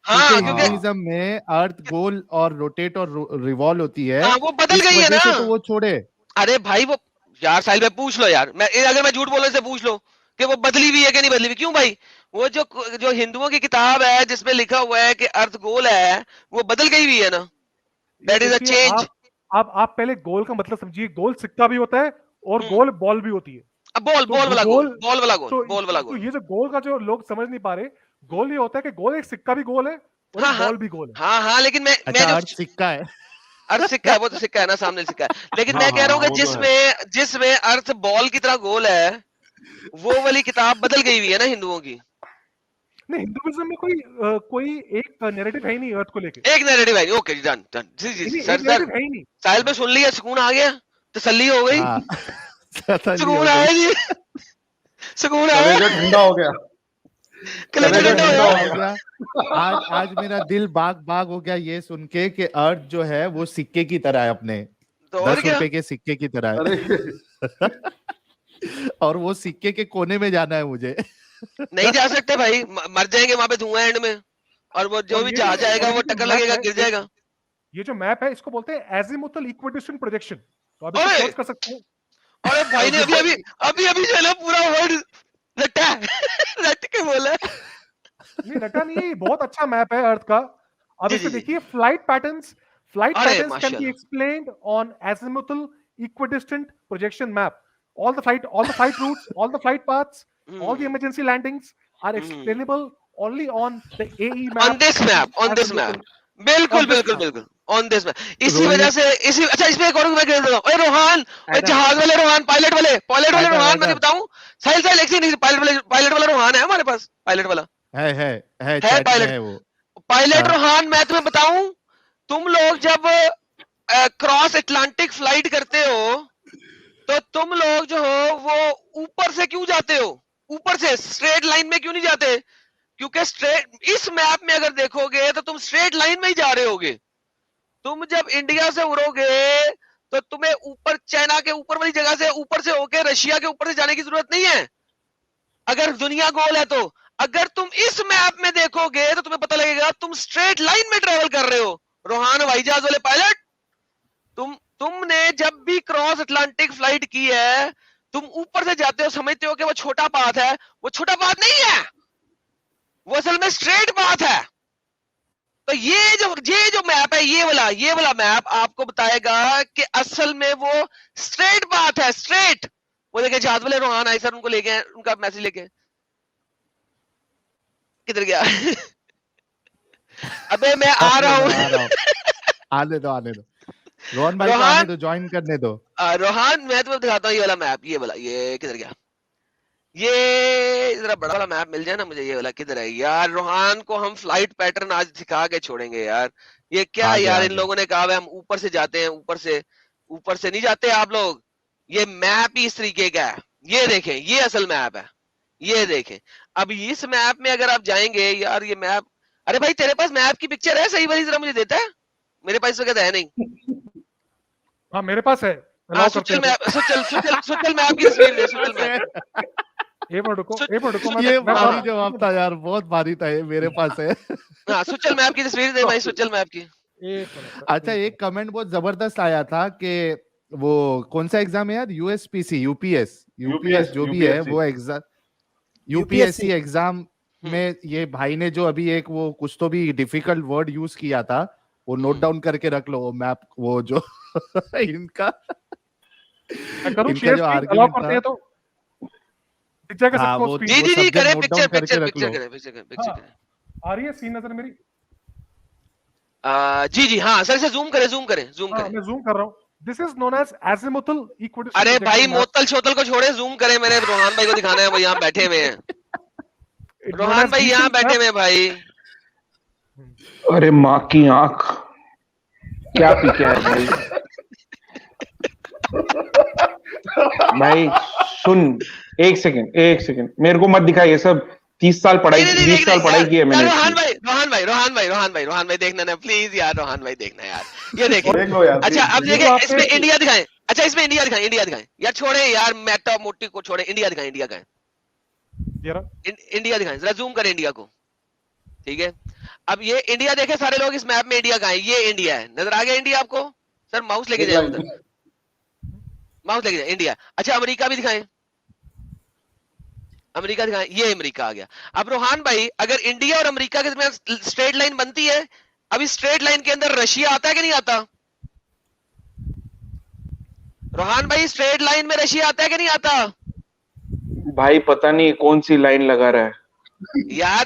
हाँ क्योंकि क्योंकि हिंदुइज्म में अर्थ गोल और रोटेट और रिवॉल्व होती है, हाँ वो बदल इस गई है वजह ना। से तो वो छोड़े। अरे भाई वो यार साहिल भाई पूछ लो यार, मैं अगर मैं झूठ बोलने से पूछ लो कि वो बदली हुई है कि नहीं बदली हुई, क्यों भाई? वो जो जो हिंदुओं की किताब है जिसमें लिखा हुआ है कि अर्थ गोल है, वो बदल गई हुई है ना। ये दैट इज अ देखिए, चेंज। आप पहले गोल का मतलब समझिए। गोल सिक्का भी होता है और गोल बॉल भी होती है। अब बॉल तो बॉल वाला गोल, गोल बॉल वाला गोल, तो बॉल वाला तो गोल। ये जो गोल का जो लोग समझ नहीं पा रहे, गोल ये होता है कि गोल एक सिक्का भी गोल है और हाँ एक हाँ बॉल भी गोल है। हाँ हाँ, लेकिन मैं अच्छा, जो अर्थ सिक्का है। अर्थ सिक्का है, वो तो सिक्का है ना, सामने सिक्का है, लेकिन हाँ मैं हाँ कह रहा हूँ हाँ, कि वो तो है। जिसमें जिसमें अर्थ बॉल की तरह गोल है, वो वाली किताब बदल गई हुई है ना हिंदुओं की। नहीं, हिंदुइज्म में कोई एक नैरेटिव है ही नहीं अर्थ को लेके। एक नैरेटिव है, ओके डन डन, जी जी नहीं, सर एक सर, नैरेटिव है ही नहीं। साहिल पे सुन लिया, सुकून आ गया, तसल्ली हो गई, हाँ तसल्ली हो सुकून आया गई। जी, सुकून आया, कलेजा ठंडा हो गया। कलेजा कलेजा ठंडा ठंडा हो हो गया। गया। आज मेरा दिल बाग बाग हो गया ये सुन के कि अर्थ जो है वो सिक्के की तरह है, अपने तो और 10 क्या, रुपए के सिक्के की तरह अरे है। और वो सिक्के के कोने में जाना है मुझे। नहीं जा सकते भाई, मर जाएंगे वहां पे, धुआं एंड में, और वो जो और भी ये जहाज जाएगा और वो ये जो टक्कर मैप लगेगा, है, गिर जाएगा। ये जो मैप है इसको बोलते हैं एजीमुथल इक्विडिस्टेंट प्रोजेक्शन। तो आप इसको अरे सर्च कर सकते हैं। अरे भाई ने अभी भाई, अभी अभी अभी जो है ना पूरा वर्ड रटा रट के बोला है। नहीं, रटा नहीं है, ये बहुत अच्छा मैप है अर्थ का। अब जी इसमें जी जी, देखिए, फ्लाइट पैटर्न्स अरे कैन बी माशाल्लाह, explained on azimuthal equidistant projection map. All the flight routes, all the flight paths, all the emergency landings are explainable only on the AE on map this which map, is on this map, azimuthal बिल्कुल on this बिल्कुल map. बिल्कुल on this map. इसी वजह रोहित, से इसी, अच्छा इसमें एक और मैं कह देता हूँ, ओए रोहान, ओए आयदा जहाज वाले रोहान, पायलट वाले आयदा रोहान, मैं आयदा बताऊं, साहिल साहिल एक सेकंड, पायलट वाला रोहान है हमारे पास, पायलट वाला है है, चैट में पायलट है वो। पायलट हाँ रोहान, मैं तुम्हें बताऊं, तुम लोग जब क्रॉस अटलांटिक फ्लाइट करते हो, तो तुम लोग जो हो वो ऊपर से क्यों जाते हो, ऊपर से स्ट्रेट लाइन में क्यों नहीं जाते? क्योंकि स्ट्रेट इस मैप में अगर देखोगे तो तुम स्ट्रेट लाइन में ही जा रहे होगे। तुम जब इंडिया से उड़ोगे तो तुम्हें ऊपर चाइना के ऊपर वाली जगह से ऊपर से होके रशिया के ऊपर से जाने की जरूरत नहीं है, अगर दुनिया गोल है तो। अगर तुम इस मैप में देखोगे तो तुम्हें पता लगेगा तुम स्ट्रेट लाइन में ट्रेवल कर रहे हो। रोहान हवाई जहाज वाले पायलट, तुमने जब भी क्रॉस अटलांटिक फ्लाइट की है, तुम ऊपर से जाते हो, समझते हो कि वो छोटा पाथ है, वो छोटा पाथ नहीं है, वो असल में स्ट्रेट पाथ है। तो ये जो मैप है, ये वाला मैप आपको बताएगा कि असल में वो स्ट्रेट पाथ है, स्ट्रेट। वो देखे जहाज वाले रोहान आए सर, उनको लेके आए, उनका मैसेज लेके, किधर गया? अबे मैं आ रहा हूँ। आने दो रोहन भाई को रोहान, आने दो, ज्वाइन करने दो। रोहान मैं तुम्हें दिखाता हूँ ये वाला मैप, ये वाला, ये किधर गया? ये जरा बड़ा वाला मैप मिल जाए ना मुझे, ये वाला किधर है यार? रोहान को हम फ्लाइट पैटर्न आज सिखा के छोड़ेंगे यार। ये क्या यार, इन लोगों ने कहा है हम ऊपर से जाते हैं, ऊपर से नहीं जाते आप लोग। ये मैप ही इस तरीके का है, ये देखें, ये असल मैप है, ये देखें। अब इस मैप में अगर आप जाएंगे यार, ये मैप, अरे भाई तेरे पास मैप की पिक्चर है सही वाली, जरा मुझे देता है? मेरे पास वगैरह है नहीं। हाँ, मेरे पास है। हाँ, सुचल मैप की तस्वीर दे, सुचल मैप। एक मिनट रुको, ये भारी जवाब था यार, बहुत भारी था ये, मेरे पास है। हाँ, सुचल मैप की तस्वीर दे भाई, सुचल मैप की। अच्छा, एक कमेंट बहुत जबरदस्त आया था कि वो कौन सा एग्जाम है यार, यूएसपीसी, यूपीएस जो भी है वो एग्जाम, यूपीएससी एग्जाम में ये भाई ने जो अभी एक वो कुछ तो भी डिफिकल्ट वर्ड यूज किया था, वो नोट डाउन करके रख लो, वो मैप, वो जो इनका जो आर्गुमेंट था, तो दिख जाएगा सबको स्क्रीन। जी करे, पिक्चर करें। आ रही है सीन नजर मेरी? जी हाँ सर से जूम करें। मैं जूम कर रहा हूँ। This is known as azimuthal equidistant. अरे भाई मोतल छोतल को छोड़े, जूम करें, मेरे रोहान भाई को दिखाना है, वो यहाँ बैठे हुए हैं। रोहान भाई यहाँ बैठे हुए भाई। अरे माँ की आंख, क्या पी के है भाई? भाई सुन, एक सेकंड, मेरे को मत दिखा ये सब, 30 साल पढ़ाई, 20 साल पढ़ाई की है मैंने। रोहान भाई देखना ना प्लीज यार, रोहान भाई देखना यार, ये देखें। देख लो यार। अच्छा अब ये देखें, तो आपने- इसमें इंडिया दिखाएं। अच्छा इसमें इंडिया दिखाएं यार, छोड़े यार मेटा मोटी को छोड़े, इंडिया दिखाएं। जरा इंडिया दिखाएं, जरा जूम करें इंडिया को, ठीक है। अब ये इंडिया देखे सारे लोग, इस मैप में इंडिया कहाँ है? ये इंडिया है, नजर आ गया इंडिया आपको? सर माउस लेके जाए उधर, माउस लेके जाए, इंडिया। अच्छा अमेरिका भी दिखाएं, अमेरिका दिखाएं, ये अमेरिका आ गया। अब रोहान भाई अगर इंडिया और अमेरिका के दरमियान स्ट्रेट लाइन बनती है, अब इस स्ट्रेट लाइन के अंदर रशिया आता है कि नहीं आता? रोहान भाई स्ट्रेट लाइन में रशिया आता है कि नहीं आता? भाई पता नहीं कौन सी लाइन लगा रहा है यार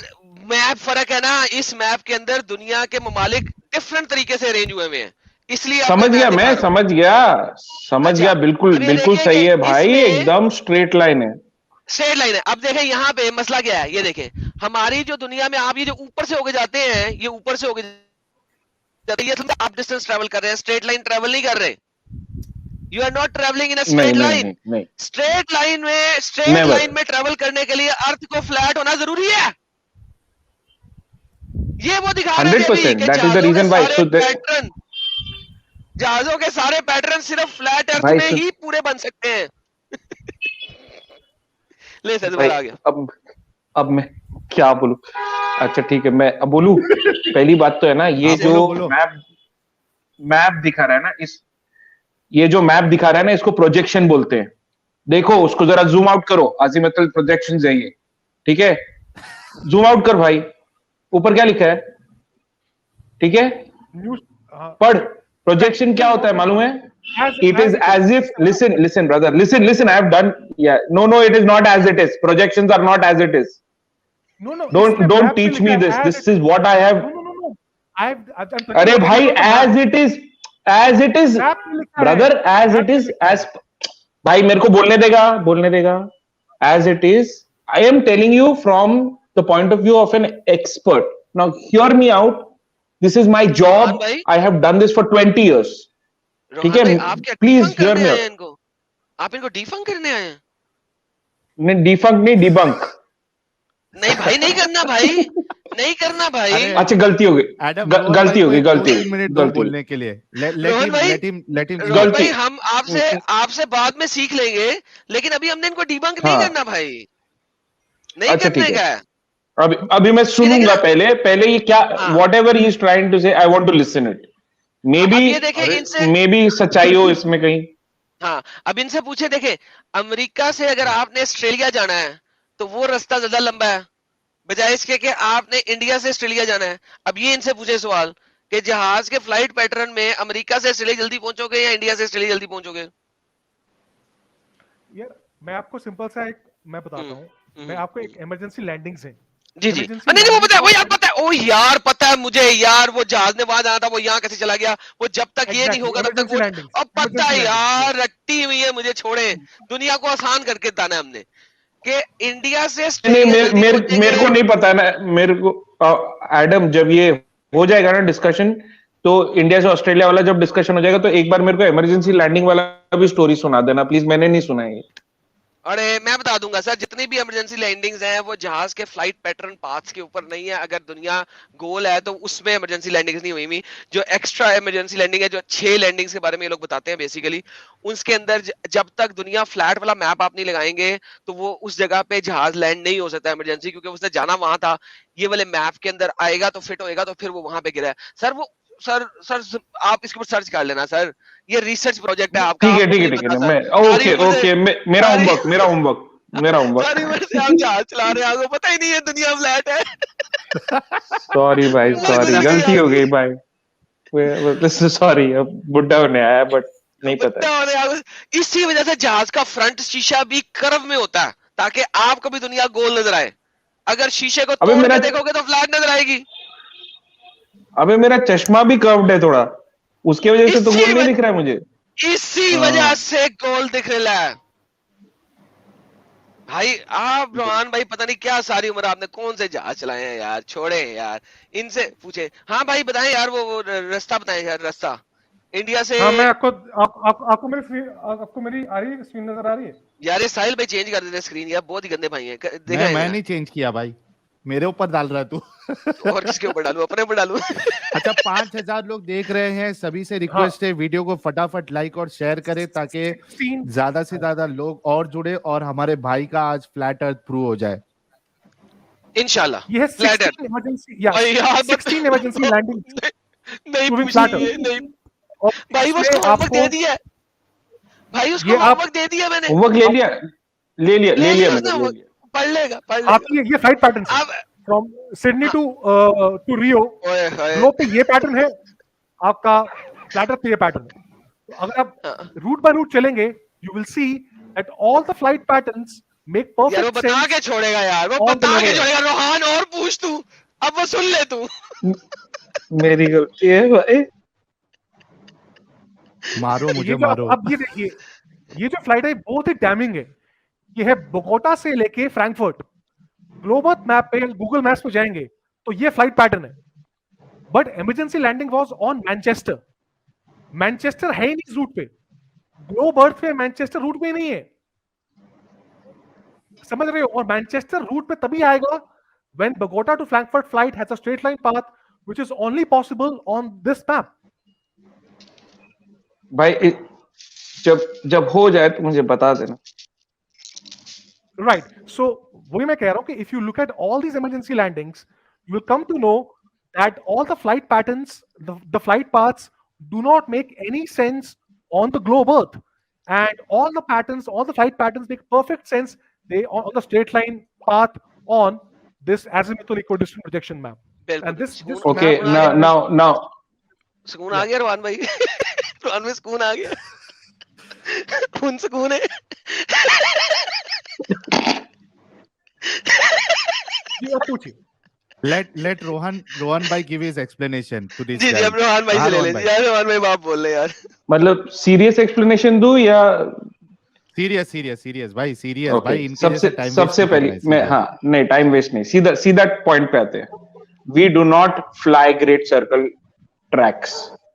मैप फर्क है ना, इस मैप के अंदर दुनिया के ममालिक डिफरेंट तरीके से अरेंज हुए हैं, इसलिए समझ गया मैं, समझ गया, बिल्कुल अब ये बिल्कुल देखें सही कि है भाई, इसमें- एकदम स्ट्रेट लाइन है। स्ट्रेट लाइन है। अब देखें यहाँ पे मसला क्या है, ये देखें हमारी जो दुनिया में आप ये जो ऊपर से होके जाते हैं, ये ऊपर से होके जाते हैं, ये आप डिस्टेंस ट्रेवल कर रहे हैं, स्ट्रेट लाइन ट्रेवल नहीं कर रहे। You are not travelling in a straight line. नहीं स्ट्रेट लाइन में ट्रेवल करने के लिए अर्थ को फ्लैट होना जरूरी है। ये वो दिखा रहे थे 100%, that is the reason why. So pattern, जहाजों के सारे पैटर्न सिर्फ फ्लैट अर्थ भाई, में ही पूरे बन सकते हैं। ले सर भाई, आ गया। अब मैं क्या बोलूं? अच्छा ठीक है, मैं अब बोलूं। पहली बात तो है ना, ये आप जो बोलो। मैप दिखा रहा है ना, ये जो मैप दिखा रहा है ना, इसको प्रोजेक्शन बोलते हैं। देखो उसको जरा जूम आउट करो, अजीमुथल प्रोजेक्शन है ये, ठीक है। जूम आउट कर भाई, ऊपर क्या लिखा है, ठीक है, न्यूज पढ़। प्रोजेक्शन क्या होता है मालूम है? It is as if, listen brother, listen, I have done, no, it is not as it is. Projections are not as it is. no Don't teach me this. This is what I have. no अरे भाई, as it is brother, as it is, as भाई मेरे को बोलने देगा, as it is, I am telling you from the point of view of an expert. Now hear me out. This is my job. I have done this for 20 years. ठीक है, please hear me out. आप इनको डिफंक करने आए हैं? नहीं डिफंक नहीं, debunk. नहीं भाई, नहीं करना भाई, नहीं करना भाई। अच्छा गलती हो गई, गलती हो गई, 3 मिनट बोलने के लिए let him रोहन भाई हम आपसे बाद में सीख लेंगे, लेकिन अभी हमने इनको डिबंक नहीं करना भाई, नहीं करने का है। अभी मैं सुनूंगा पहले ये क्या, whatever he is trying to say, I want to listen it. Maybe सच्चाई हो इसमें कहीं। हाँ अब इनसे पूछे, देखे अमेरिका से अगर आपने ऑस्ट्रेलिया जाना है तो वो रास्ता ज्यादा लंबा है बजाय इसके कि आपने इंडिया से ऑस्ट्रेलिया जाना है। अब ये इनसे पूछे सवाल कि जहाज के फ्लाइट पैटर्न में अमेरिका से ऑस्ट्रेलिया जल्दी पहुंचोगे या इंडिया से ऑस्ट्रेलिया जल्दी पहुंचोगे? यार मैं आपको सिंपल सा एक मैं बताता हूँ, मैं आपको एक इमरजेंसी लैंडिंग्स है जी नहीं वो पता है, वो यार पता है, ओ यार पता है मुझे यार, वो जहाज ने वहां जाना था, वो यहाँ कैसे चला गया, वो जब तक ये नहीं होगा तब तक वो, अब पता है यार रट्टी हुई है, मुझे छोड़े, दुनिया को आसान करके बताना है हमने कि इंडिया से मेरे को नहीं पता ना, मेरे को एडम जब ये हो जाएगा ना डिस्कशन, तो इंडिया से ऑस्ट्रेलिया वाला जब डिस्कशन हो जाएगा तो एक बार मेरे को इमरजेंसी लैंडिंग वाला भी स्टोरी सुना देना प्लीज, मैंने नहीं सुना है। अरे मैं बता दूंगा सर, जितनी भी इमरजेंसी लैंडिंग्स हैं वो जहाज के फ्लाइट पैटर्न पाथ्स के ऊपर नहीं है। अगर दुनिया गोल है तो उसमें इमरजेंसी लैंडिंग्स नहीं हुई। जो एक्स्ट्रा इमरजेंसी लैंडिंग है, जो 6 लैंडिंग्स के बारे में ये लोग बताते हैं बेसिकली, उसके अंदर जब तक दुनिया फ्लैट वाला मैप आप नहीं लगाएंगे तो वो उस जगह पे जहाज लैंड नहीं हो सकता इमरजेंसी, क्योंकि उसने जाना वहां था, ये वाले मैप के अंदर आएगा तो फिट होएगा तो फिर वो वहां पे गिरा है। सर वो सर आप इसके ऊपर सर्च कर लेना सर, ये रिसर्च प्रोजेक्ट है आपका। ठीक है मैं ओके मेरा होमवर्क आप जहाज चला रहे हैं, आपको पता ही नहीं है दुनिया फ्लैट है। सॉरी भाई, सॉरी गलती हो गई भाई, सॉरी, अब बुड्ढा होने आया बट नहीं पता। इसी वजह से जहाज का फ्रंट शीशा भी कर्व में होता है ताकि आपको भी दुनिया गोल नजर आए। अगर शीशे को तोड़ के देखोगे तो फ्लैट नजर आएगी। अबे मेरा चश्मा भी कर्व्ड है थोड़ा, उसकी वजह से तो गोल नहीं दिख रहा है मुझे। इसी वजह से गोल दिख रहा है भाई। आप रोहान भाई पता नहीं क्या सारी उम्र आपने कौन से जहाज चलाए हैं यार, छोड़े यार, इनसे पूछे। हाँ भाई बताएं यार, वो रास्ता बताएं यार, रास्ता इंडिया से। हाँ मैं आपको मेरी आ रही है स्क्रीन, नजर आ रही है? यार ये साहिल भाई चेंज कर देते स्क्रीन यार, बहुत ही गंदे भाई हैं। देखा है मैं ना? नहीं चेंज किया भाई, मेरे ऊपर डाल रहा है तू। और किसके ऊपर डालूं, अपने ऊपर डालूं? अच्छा 5000 लोग देख रहे हैं, सभी से रिक्वेस्ट है वीडियो को फटाफट लाइक और शेयर करें ताकि 16 ज्यादा से ज्यादा लोग और जुड़े और हमारे भाई का आज फ्लैट अर्थ प्रूव हो जाए इंशाल्लाह। ये है Flat Earth। 16 इमरजेंसी या भाई यार 16 इमरजेंसी लैंडिंग नहीं Proving पूछी flat ये, Earth। नहीं और भाई, वो इसमें उसको होमवर्क आपको दे दिया है भाई, उसको ये आप होमवर्क दे दिया मैंने। होमवर्क ले लिया ले मैंने, लिया ले उसने, लिया। पढ़ लेगा आपकी ये फ्लाइट पैटर्न है अब। फ्रॉम सिडनी टू रियो, ओए होए। ग्लोब पे ये पैटर्न है, आपका फ्लैट अर्थ पे ये पैटर्न है। तो अगर आप रूट बाय रूट चलेंगे, you will see that all the flight patterns make यार वो परफेक्ट बता सेंस। के छोड़ेगा यार, वो On the बता के level। छोड़ेगा। रोहान और पूछ तू, अब वो सुन ले तू। मेरी गलती है भाई। मारो ये मुझे जो मारो। अब ये देखिए, ये जो फ्लाइट है बहुत ही डैमिंग है। ये है बोगोटा से लेके फ्रैंकफर्ट। ग्लोबल मैप पे, गूगल मैप्स पे जाएंगे तो ये फ्लाइट पैटर्न है, but emergency landing was on Manchester. Manchester है ही नहीं इस रूट पे, ग्लोब अर्थ पे मैनचेस्टर रूट पे नहीं है, समझ रहे हो? और मैनचेस्टर रूट पे तभी आएगा when Bogota to Frankfurt flight has a straight line path which is only possible on this map. भाई जब हो जाए तो मुझे बता देना। Right. So वही मैं कह रहा हूँ कि if you look at all these emergency landings, you will come to know that all the flight patterns, the flight paths do not make any sense on the globe Earth, and all the patterns, all the flight patterns make perfect sense. They are on the straight line path on this azimuthal equidistant projection map. बिल्कुल। And this Okay, map, now सुकून आ गया रोहान भाई। रोहान में सुकून आ गया। खून सुकून है। ये आप पूछिए। Let Rohan bhai give his explanation to this ji guy. अब रोहान भाई से ले रोहन लें। यार रोहान भाई आप बोल रहे यार। मतलब सीरियस एक्सप्लेनेशन दूं या सीरियस भाई, सीरियस Okay, भाई, इनके जैसे टाइम सबसे पहले मैं नहीं टाइम वेस्ट नहीं, सीधा पॉइंट पे आते हैं। We do not fly great circle tracks,